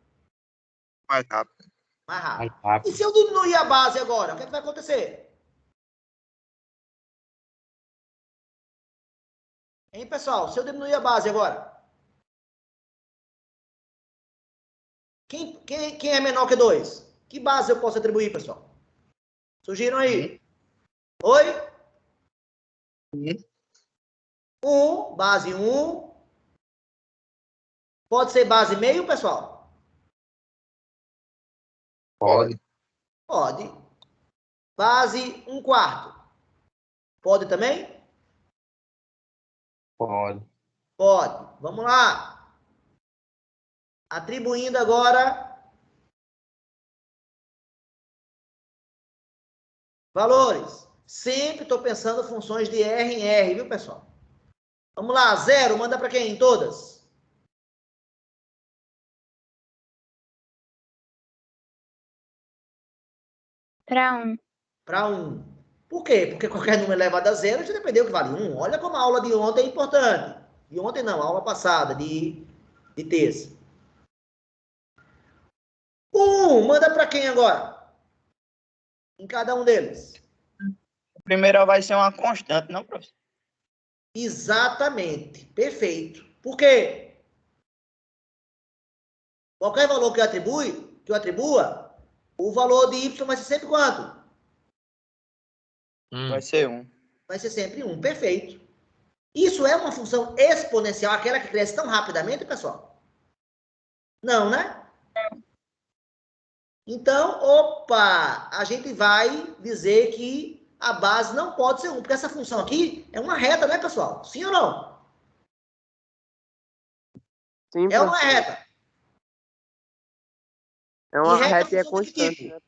Mais rápido. Mais mais rápido. rápido. E se eu diminuir a base agora, o que é que vai acontecer? Hein, pessoal? Se eu diminuir a base agora? Quem é menor que 2? Que base eu posso atribuir, pessoal? Surgiram aí? Oi? 1, base 1. Pode ser base meio, pessoal? Pode. Pode. Base 1/4. Pode também? Pode. Pode. Vamos lá. Atribuindo agora valores. Sempre estou pensando funções de R em R, viu, pessoal? Vamos lá. 0, manda para quem? Em todas. Para 1. Para 1. Por quê? Porque qualquer número elevado a 0 já dependeu que vale 1. Olha como a aula de ontem é importante. De ontem não, a aula passada, de terça. 1, manda para quem agora? Em cada um deles. A primeira vai ser uma constante, não, professor? Exatamente. Perfeito. Por quê? Qualquer valor que eu atribua, o valor de y vai ser sempre quanto? Vai ser 1. Vai ser sempre 1. Perfeito. Isso é uma função exponencial, aquela que cresce tão rapidamente, pessoal? Não, né? Então, opa, a gente vai dizer que a base não pode ser 1, porque essa função aqui é uma reta, né, pessoal? Sim ou não? Sim, É uma professor. reta. É uma E reta reta e é função de que constante, tipo? né?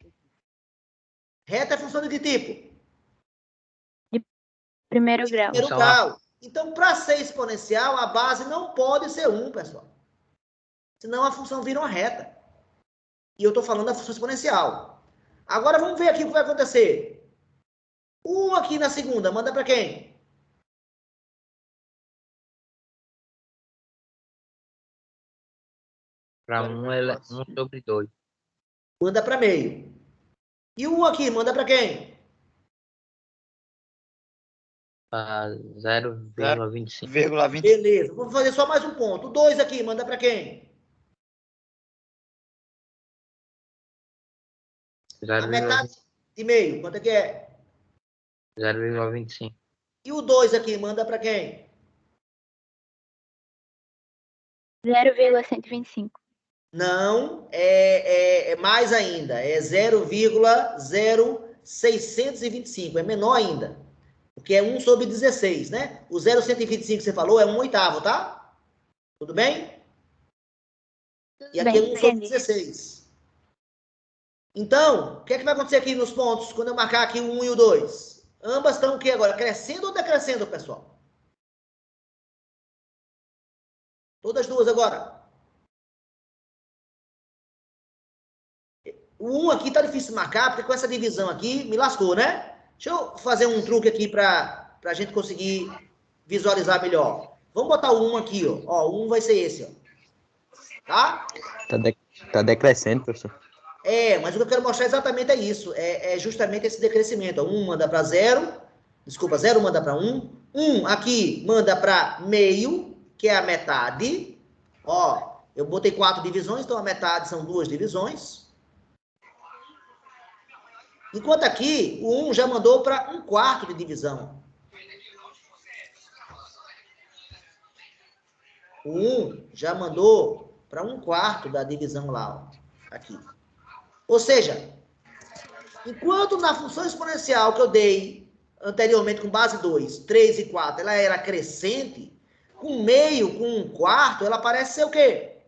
Reta é função de que tipo? Primeiro grau. Primeiro grau. Então, para ser exponencial, a base não pode ser 1, pessoal. Senão a função vira uma reta. E eu estou falando da função exponencial. Agora vamos ver aqui o que vai acontecer. 1 aqui na segunda, manda para quem? Para 1 é 1/2. Manda para meio. E 1 aqui, manda para quem? Para 0,25. 0,20. Beleza, vamos fazer só mais um ponto. O 2 aqui, manda para quem? A metade de meio, quanto é que é? 0,25. E o 2 aqui, manda para quem? 0,125. Não, é mais ainda. É 0,0625. É menor ainda. Porque é 1/16, né? O 0,125 que você falou é 1/8, tá? Tudo bem? E aqui é 1/16. Então, o que é que vai acontecer aqui nos pontos quando eu marcar aqui o 1 e o 2? Ambas estão o quê agora? Crescendo ou decrescendo, pessoal? Todas duas agora. O 1 aqui tá difícil de marcar, porque com essa divisão aqui, me lascou, né? Deixa eu fazer um truque aqui para a gente conseguir visualizar melhor. Vamos botar o 1 aqui, ó. Ó, o 1 vai ser esse, ó. Tá? Tá decrescendo, professor. Mas o que eu quero mostrar exatamente é isso. É justamente esse decrescimento. 1 manda para 0. Desculpa, 0 manda para 1. 1 aqui manda para meio, que é a metade. Ó, eu botei 4 divisões, então a metade são 2 divisões. Enquanto aqui, o 1 já mandou para 1/4 de divisão. O 1 já mandou para 1/4 da divisão lá, ó, aqui. Ou seja, enquanto na função exponencial que eu dei anteriormente com base 2, 3 e 4, ela era crescente, com meio, com 1/4, ela parece ser o quê?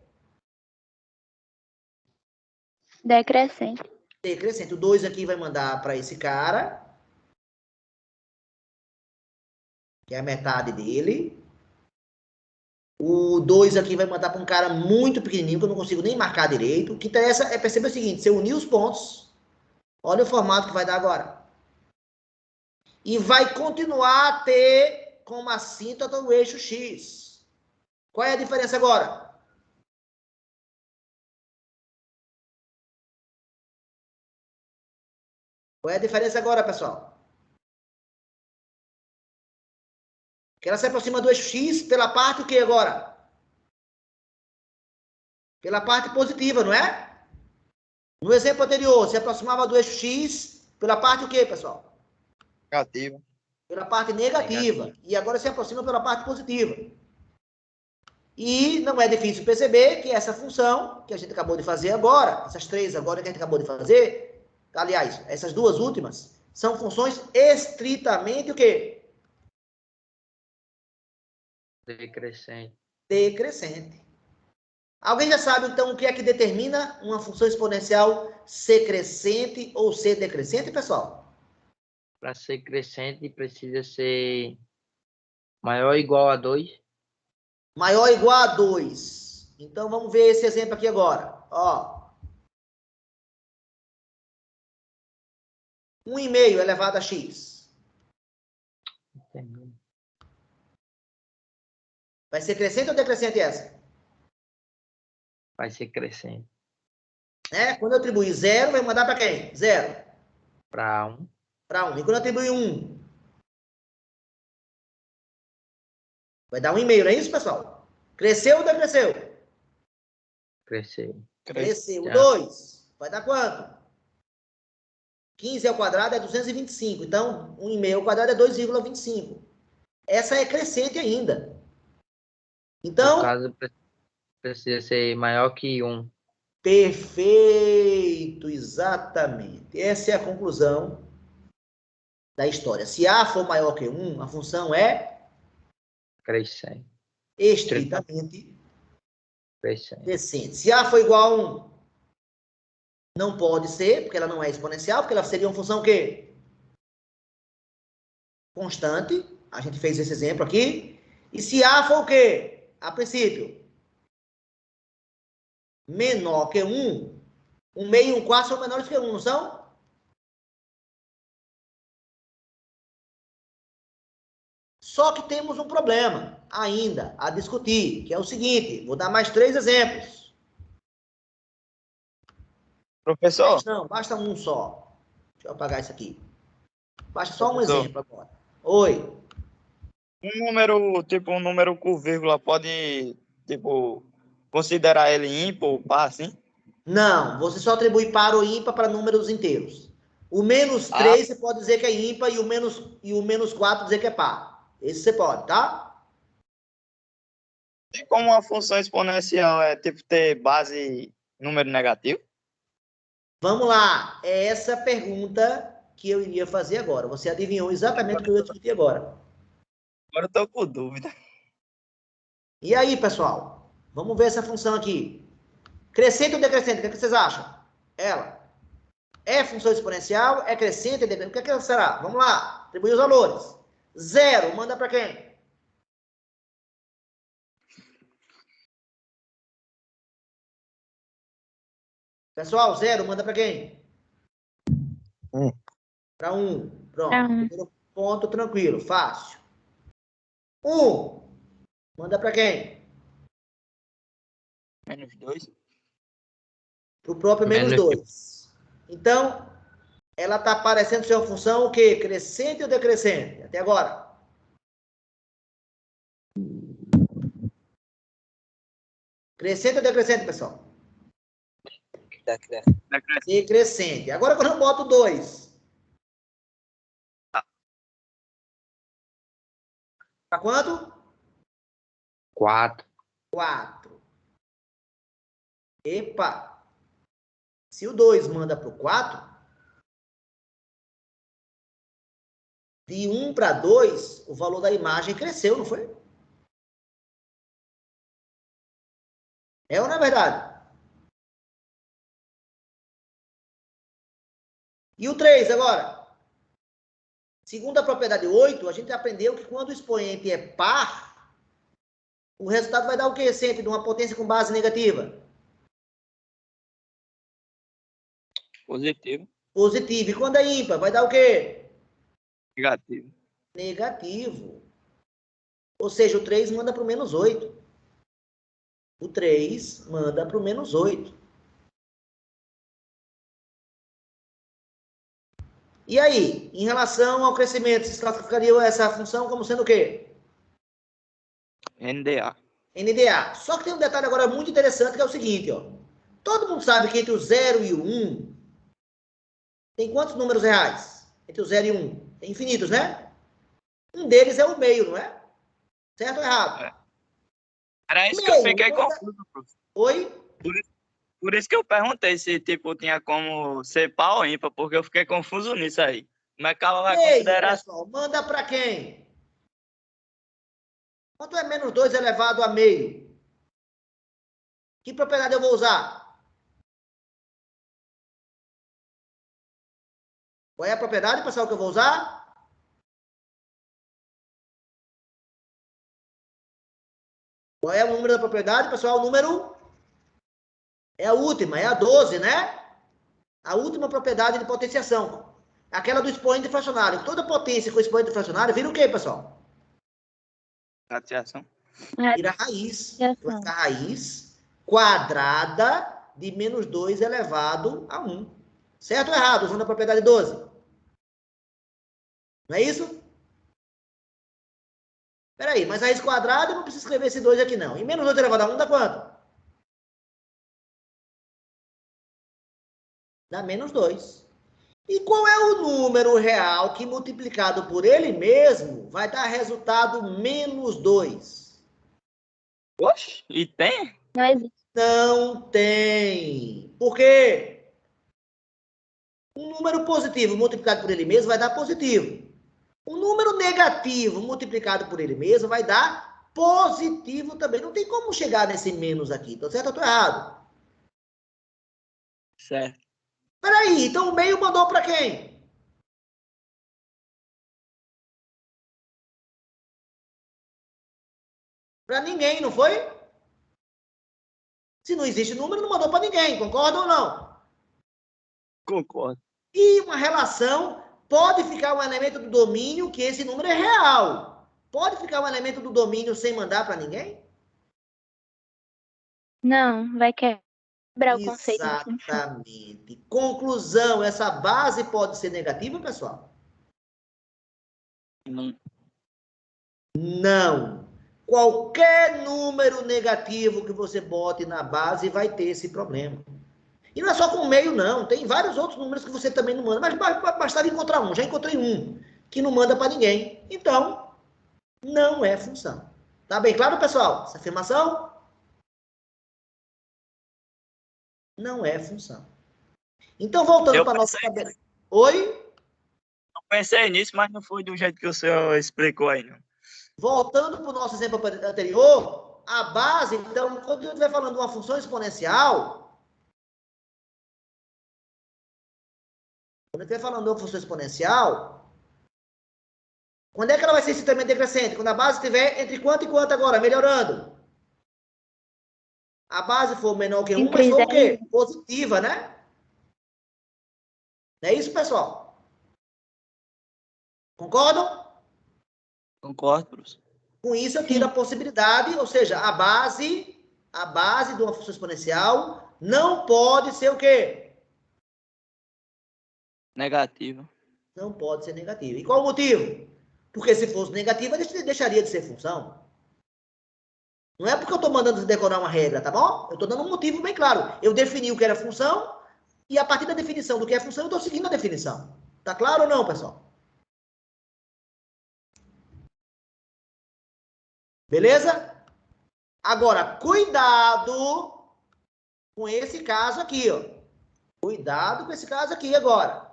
Decrescente. Decrescente. O 2 aqui vai mandar para esse cara, que é a metade dele. O 2 aqui vai mandar para um cara muito pequenininho, que eu não consigo nem marcar direito. O que interessa é perceber o seguinte, se eu unir os pontos, olha o formato que vai dar agora. E vai continuar a ter como assíntota o eixo X. Qual é a diferença agora? Qual é a diferença agora, pessoal? Que ela se aproxima do eixo X pela parte o que agora? Pela parte positiva, não é? No exemplo anterior, se aproximava do eixo X pela parte o que, pessoal? Negativa. Pela parte negativa. E agora se aproxima pela parte positiva. E não é difícil perceber que essa função que a gente acabou de fazer agora, essas 3 agora que a gente acabou de fazer, aliás, essas 2 últimas, são funções estritamente o quê? Decrescente. Decrescente. Alguém já sabe, então, o que é que determina uma função exponencial ser crescente ou ser decrescente, pessoal? Para ser crescente, precisa ser maior ou igual a 2. Maior ou igual a 2. Então, vamos ver esse exemplo aqui agora. Ó. 1,5 elevado a x. Vai ser crescente ou decrescente essa? Vai ser crescente. Quando eu atribuir 0, vai mandar para quem? 0. Para 1. Para 1. E quando eu atribuir 1? Vai dar 1,5, não é isso, pessoal? Cresceu ou decresceu? Cresceu. Cresceu. Já. 2. Vai dar quanto? 15 ao quadrado é 225. Então, 1,5 ao quadrado é 2,25. Essa é crescente ainda. Então, No caso, precisa ser maior que 1. perfeito, exatamente. Essa é a conclusão da história. Se A for maior que 1, a função é Crescente. estritamente Crescente. crescente. Se A for igual a 1, não pode ser, porque ela não é exponencial, porque ela seria uma função o quê? Constante. A gente fez esse exemplo aqui. E se A for o quê? A princípio, menor que 1, 1,5 e 1/4 são menores que 1, não são? Só que temos um problema ainda a discutir, que é o seguinte, vou dar mais 3 exemplos. Professor, Não, basta um só. Deixa eu apagar isso aqui. Basta só um Professor. exemplo agora. Oi. um número com vírgula pode, considerar ele ímpar ou par, assim? Não, você só atribui par ou ímpar para números inteiros. O menos 3 você pode dizer que é ímpar e o menos 4 dizer que é par. Esse você pode, tá? E como uma função exponencial é ter base número negativo? Vamos lá. É essa pergunta que eu iria fazer agora. Você adivinhou exatamente o que eu ia discutir agora. Agora eu tô com dúvida. E aí, pessoal? Vamos ver essa função aqui. Crescente ou decrescente? O que é que vocês acham? Ela é função exponencial? É crescente? É decrescente? O que é que ela será? Vamos lá. Atribuir os valores. 0, manda para quem? Pessoal, 0, manda para quem? 1. Para 1. Pronto. Pra 1. Primeiro ponto, tranquilo, fácil. 1, manda para quem? Menos 2. Para o próprio menos Menos 2. Então, ela está parecendo ser uma função o quê? Crescente ou decrescente? Até agora. Crescente ou decrescente, pessoal? Decrescente. Agora, quando eu boto 2. Para quanto? 4. 4. Epa! Se o 2 manda para o 4, de 1 para 2, o valor da imagem cresceu, não foi? É ou não é verdade? E o 3 agora? Segundo a propriedade 8, a gente aprendeu que quando o expoente é par, o resultado vai dar o quê? Sempre de uma potência com base negativa? Positivo. Positivo. E quando é ímpar, vai dar o quê? Negativo. Negativo. Ou seja, o 3 manda para o menos 8. O 3 manda para o menos 8. E aí, em relação ao crescimento, vocês classificariam essa função como sendo o quê? NDA. NDA. Só que tem um detalhe agora muito interessante, que é o seguinte, ó. Todo mundo sabe que entre o 0 e o 1, tem quantos números reais? Entre o 0 e o 1? Tem infinitos, né? Um deles é o meio, não é? Certo ou errado? Era isso que Meio, eu fiquei manda... confuso, professor. Oi? Por isso que eu perguntei se, tipo, tinha como ser par ou ímpar, porque eu fiquei confuso nisso aí. Mas que ela vai Meio, considerar... pessoal, manda para quem? Quanto é menos 2 elevado a meio? Que propriedade eu vou usar? Qual é a propriedade, pessoal, que eu vou usar? Qual é o número da propriedade, pessoal? O número é a última, é a 12, né? A última propriedade de potenciação. Aquela do expoente fracionário. Toda potência com expoente fracionário vira o quê, pessoal? Radiação. Vira raiz. Vai ficar raiz quadrada de menos 2 elevado a 1. Certo ou errado? Usando a propriedade 12. Não é isso? Peraí, mas raiz quadrada eu não preciso escrever esse 2 aqui, não. E menos 2 elevado a 1 dá quanto? Dá menos 2. E qual é o número real que, multiplicado por ele mesmo, vai dar resultado menos 2? Oxe, e tem? Não existe. Não tem. Por quê? Um número positivo multiplicado por ele mesmo vai dar positivo. Um número negativo multiplicado por ele mesmo vai dar positivo também. Não tem como chegar nesse menos aqui. Tô certo ou tô errado? Certo. Peraí, então o meio mandou para quem? Para ninguém, não foi? Se não existe número, não mandou para ninguém. Concorda ou não? Concordo. E uma relação pode ficar um elemento do domínio que esse número é real. Pode ficar um elemento do domínio sem mandar para ninguém? Não, vai quebrar o conceito de função. Exatamente. Conclusão, essa base pode ser negativa, pessoal? Não. Não. Qualquer número negativo que você bote na base vai ter esse problema. E não é só com meio, não. Tem vários outros números que você também não manda. Mas bastaria encontrar um. Já encontrei um que não manda para ninguém. Então, não é função. Tá bem claro, pessoal? Essa afirmação? Não é função. Então, voltando para a nossa tabela. Oi? Eu pensei nisso, mas não foi do jeito que o senhor explicou aí, não. Voltando para o nosso exemplo anterior, a base, então, quando eu estiver falando de uma função exponencial, quando eu estiver falando de uma função exponencial, quando é que ela vai ser estritamente decrescente? Quando a base estiver entre quanto e quanto agora? Melhorando. A base for menor que 1, mas for o quê? Positiva, né? Não é isso, pessoal? Concordam? Concordo, professor. Com isso, eu tiro a possibilidade, ou seja, a base a base de uma função exponencial não pode ser o quê? Negativo. Não pode ser negativa. E qual o motivo? Porque se fosse negativa, deixaria de ser função. Não é porque eu estou mandando decorar uma regra, tá bom? Eu estou dando um motivo bem claro. Eu defini o que era função e a partir da definição do que é função, eu estou seguindo a definição. Tá claro ou não, pessoal? Beleza? Agora, cuidado com esse caso aqui, ó. Cuidado com esse caso aqui agora.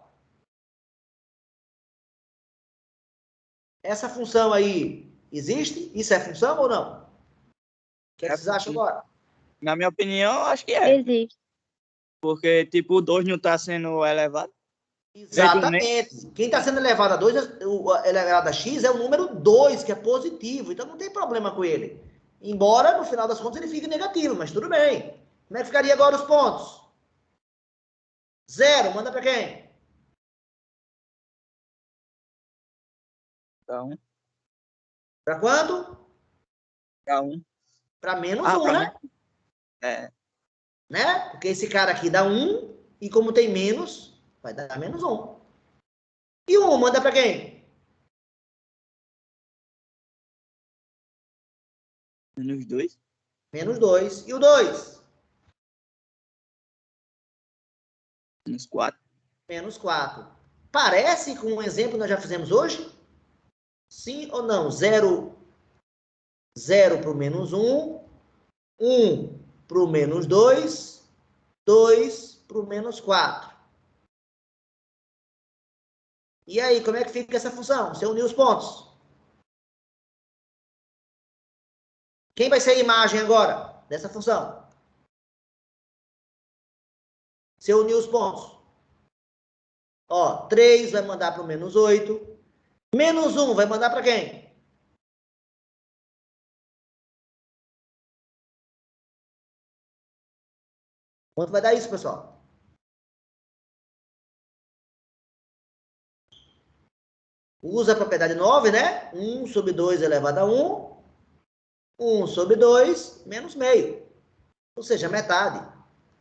Essa função aí existe? Isso é função ou não? O que vocês acham agora? Na minha opinião, eu acho que é. Existe. Porque, tipo, o 2 não está sendo elevado. Exatamente. Quem está sendo elevado a 2, elevado a x, é o número 2, que é positivo. Então não tem problema com ele. Embora, no final das contas, ele fique negativo, mas tudo bem. Como é que ficaria agora os pontos? 0, manda para quem? Então, Para quanto? para 1. Para menos Ah, 1, pra né? É. Né? Porque esse cara aqui dá 1, e como tem menos, vai dar menos 1. E o 1 manda para quem? Menos 2. Menos 2. E o 2? Menos 4. Menos 4. Parece com um exemplo que nós já fizemos hoje? Sim ou não? 0 para o menos 1, 1 para o menos 2, 2 para o menos 4. E aí, como é que fica essa função? Você uniu os pontos. Quem vai ser a imagem agora dessa função? Você uniu os pontos. Ó, 3 vai mandar para o menos 8. Menos 1 vai mandar para quem? Quanto vai dar isso, pessoal? Usa a propriedade 9, né? 1 sobre 2 elevado a 1. 1 sobre 2 menos meio. Ou seja, metade.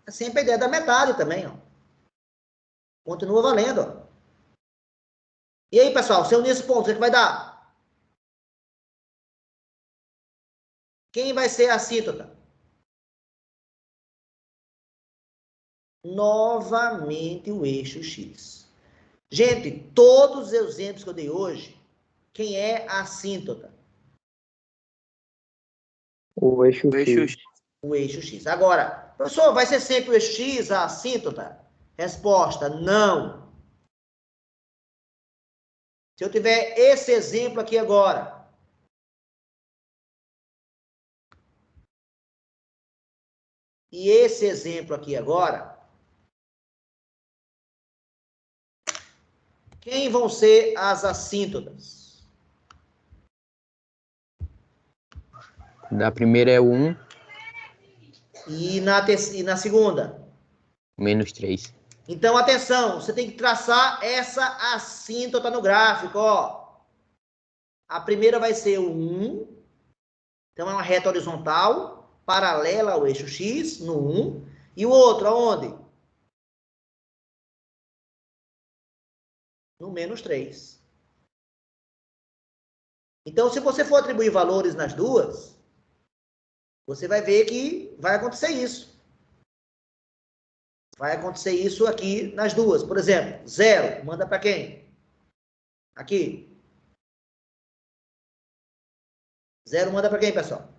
É sempre a ideia da metade também, ó. Continua valendo, ó. E aí, pessoal, se eu unir esses pontos, o que vai dar? Quem vai ser a assíntota? Novamente o eixo X. Gente, todos os exemplos que eu dei hoje, quem é a assíntota? O eixo X. O eixo X. Agora, professor, vai ser sempre o eixo X a assíntota? Resposta, não. Se eu tiver esse exemplo aqui agora, e esse exemplo aqui agora, quem vão ser as assíntotas? Da primeira é o 1, E na segunda? menos 3. Então, atenção, você tem que traçar essa assíntota no gráfico, ó. A primeira vai ser o 1, então é uma reta horizontal, paralela ao eixo X, no 1. E o outro, aonde? No menos 3. Então, se você for atribuir valores nas duas, você vai ver que vai acontecer isso. Vai acontecer isso aqui nas duas. Por exemplo, 0, manda para quem? Aqui. 0 manda para quem, pessoal?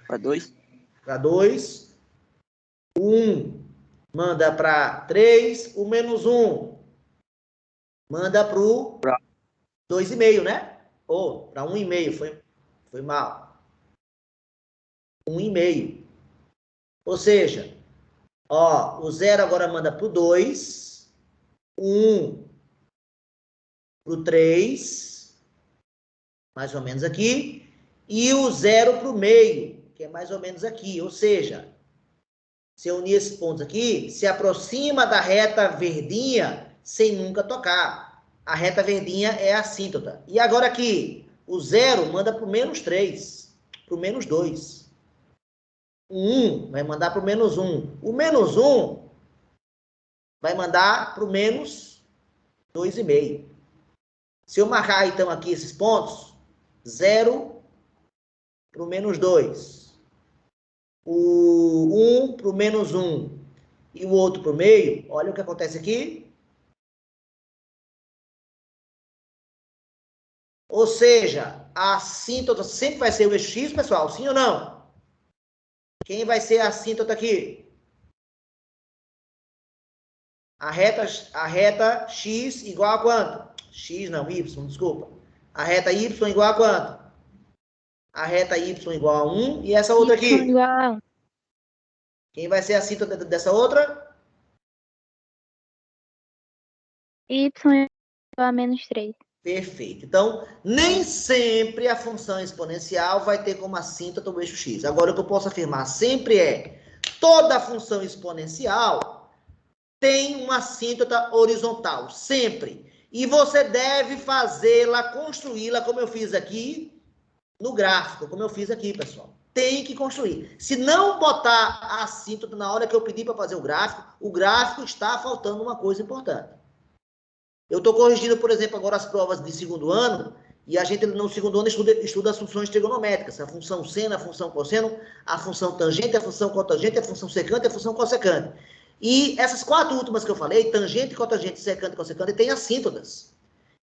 Para 2. Para 2. 1 manda para 3. O menos 1 manda para o 2,5, né? Ou para 1,5. Foi mal. 1,5. Ou seja, ó, o 0 agora manda para o 2. 1 para o 3. Mais ou menos aqui. E o 0 para o meio, que é mais ou menos aqui. Ou seja, se eu unir esses pontos aqui, se aproxima da reta verdinha sem nunca tocar. A reta verdinha é a assíntota. E agora aqui, o 0 manda para o menos 3, para o menos 2. O 1 vai mandar para o menos 1. O menos 1 vai mandar para o menos 2,5. Se eu marcar, então, aqui esses pontos, 0 para o menos 2. O 1 para o menos 1 e o outro para o meio, olha o que acontece aqui. Ou seja, a assíntota sempre vai ser o eixo X, pessoal, sim ou não? Quem vai ser a assíntota aqui? A reta X igual a quanto? X não, Y, desculpa. A reta Y igual a quanto? A reta Y igual a 1 e essa outra aqui? Y igual a 1. Quem vai ser a assíntota dessa outra? Y igual a menos 3. Perfeito. Então, nem sempre a função exponencial vai ter como assíntota o eixo x. Agora, o que eu posso afirmar sempre é toda função exponencial tem uma assíntota horizontal, sempre. E você deve fazê-la, construí-la, como eu fiz aqui no gráfico, como eu fiz aqui, pessoal. Tem que construir. Se não botar a assíntota na hora que eu pedi para fazer o gráfico está faltando uma coisa importante. Eu estou corrigindo, por exemplo, agora as provas de segundo ano, e a gente no segundo ano estuda as funções trigonométricas, a função seno, a função cosseno, a função tangente, a função cotangente, a função secante, a função cossecante. E essas 4 últimas que eu falei, tangente, cotangente, secante, cossecante, tem assíntotas.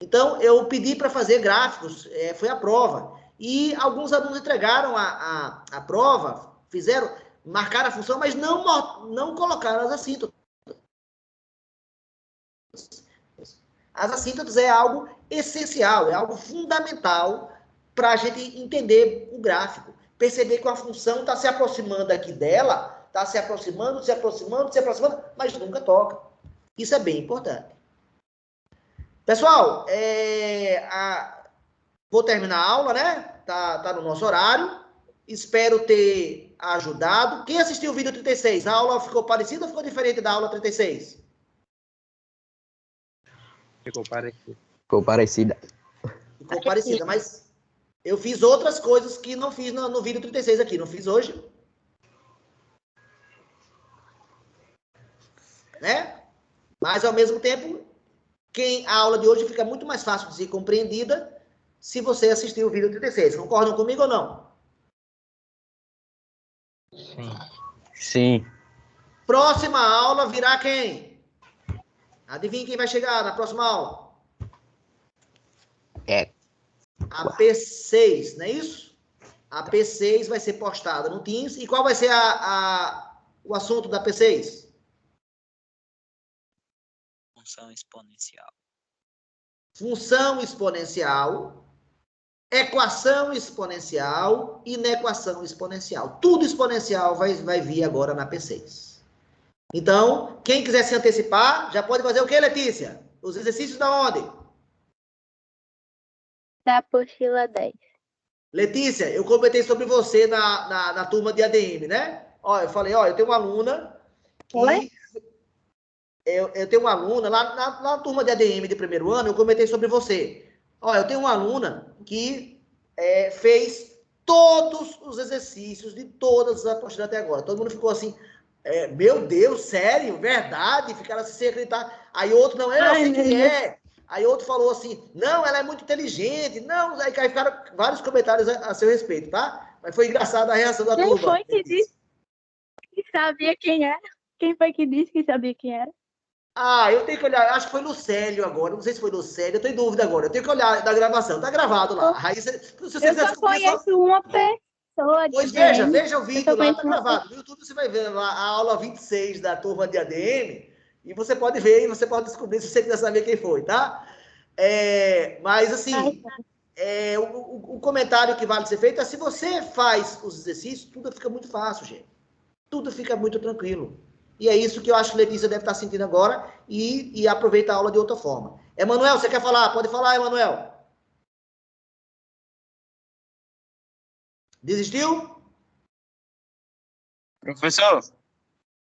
Então, eu pedi para fazer gráficos, foi a prova. E alguns alunos entregaram a prova, marcaram a função, mas não colocaram as assíntotas. As assíntotas é algo essencial, é algo fundamental para a gente entender o gráfico. Perceber que a função está se aproximando aqui dela, está se aproximando, mas nunca toca. Isso é bem importante. Pessoal, vou terminar a aula, né? Tá no nosso horário. Espero ter ajudado. Quem assistiu o vídeo 36? A aula ficou parecida ou ficou diferente da aula 36? Ficou parecido. Ficou parecida. Ficou parecida, mas eu fiz outras coisas que não fiz no vídeo 36 aqui. Não fiz hoje. Né? Mas, ao mesmo tempo, a aula de hoje fica muito mais fácil de ser compreendida se você assistir o vídeo 36. Concordam comigo ou não? Sim. Sim. Próxima aula virá quem? Adivinha quem vai chegar na próxima aula? A P6, não é isso? A P6 vai ser postada no Teams. E qual vai ser o assunto da P6? Função exponencial. Função exponencial, equação exponencial, inequação exponencial. Tudo exponencial vai vir agora na P6. Então, quem quiser se antecipar, já pode fazer o quê, Letícia? Os exercícios da onde? Da apostila 10. Letícia, eu comentei sobre você na turma de ADM, né? Ó, eu falei, eu tenho uma aluna que... Oi? Eu tenho uma aluna, lá na turma de ADM de primeiro ano, eu comentei sobre você. Eu tenho uma aluna que fez todos os exercícios de todas as apostilas até agora. Todo mundo ficou assim, meu Deus, sério, verdade? Ficaram assim sem acreditar. Aí outro, não, eu sei que é. Aí outro falou assim, não, ela é muito inteligente. Não, aí ficaram vários comentários a seu respeito, tá? Mas foi engraçada a reação da turma. Quem foi que disse que sabia quem era? Quem foi que disse que sabia quem era? Eu tenho que olhar, acho que foi Lucélio agora, não sei se foi Lucélio, eu tô em dúvida agora, eu tenho que olhar da gravação, tá gravado lá. Aí, se você Eu só conheço uma pessoa. Pois veja o vídeo lá, tá gravado. No YouTube você vai ver lá a aula 26 da turma de ADM, e você pode ver, e você pode descobrir se você quiser saber quem foi, tá? Mas assim, o comentário que vale ser feito é se você faz os exercícios, tudo fica muito fácil, gente. Tudo fica muito tranquilo. E é isso que eu acho que a Letícia deve estar sentindo agora e aproveita a aula de outra forma. Emanuel, você quer falar? Pode falar, Emanuel. Desistiu? Professor,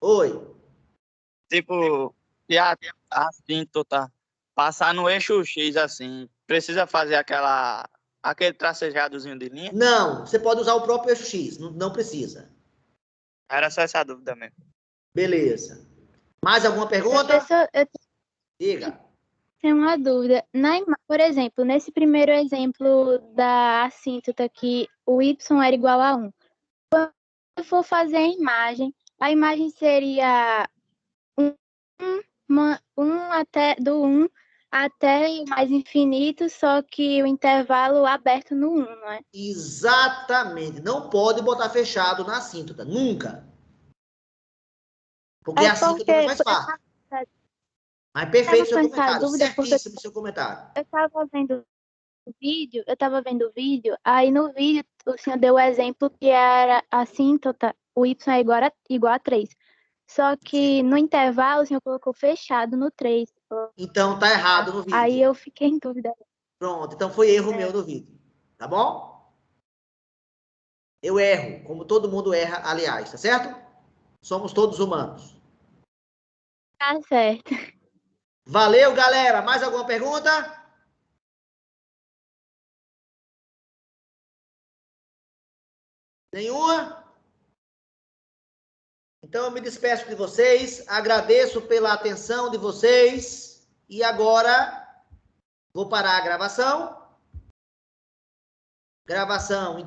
Oi. tipo, se a assíntota passar no eixo X assim, precisa fazer aquele tracejadozinho de linha? Não, você pode usar o próprio eixo X, não precisa. Era só essa dúvida mesmo. Beleza. Mais alguma pergunta? Professor, eu Diga. tenho uma dúvida. Por exemplo, nesse primeiro exemplo da assíntota que o y era igual a 1. Quando eu for fazer a imagem seria do 1 até o mais infinito, só que o intervalo aberto no 1, não é? Exatamente. Não pode botar fechado na assíntota. Nunca. Porque a assíntota não faz parte. Mas perfeito seu comentário. Certíssimo seu comentário. Eu estava vendo o vídeo, aí no vídeo o senhor deu o exemplo que era a assíntota, o y é igual a 3. Só que no intervalo o senhor colocou fechado no 3. Então tá errado no vídeo. Aí eu fiquei em dúvida. Pronto, então foi erro meu no vídeo. Tá bom? Eu erro, como todo mundo erra, aliás, tá certo? Somos todos humanos. Tá certo. Valeu, galera. Mais alguma pergunta? Nenhuma? Então eu me despeço de vocês, agradeço pela atenção de vocês e agora vou parar a gravação. Gravação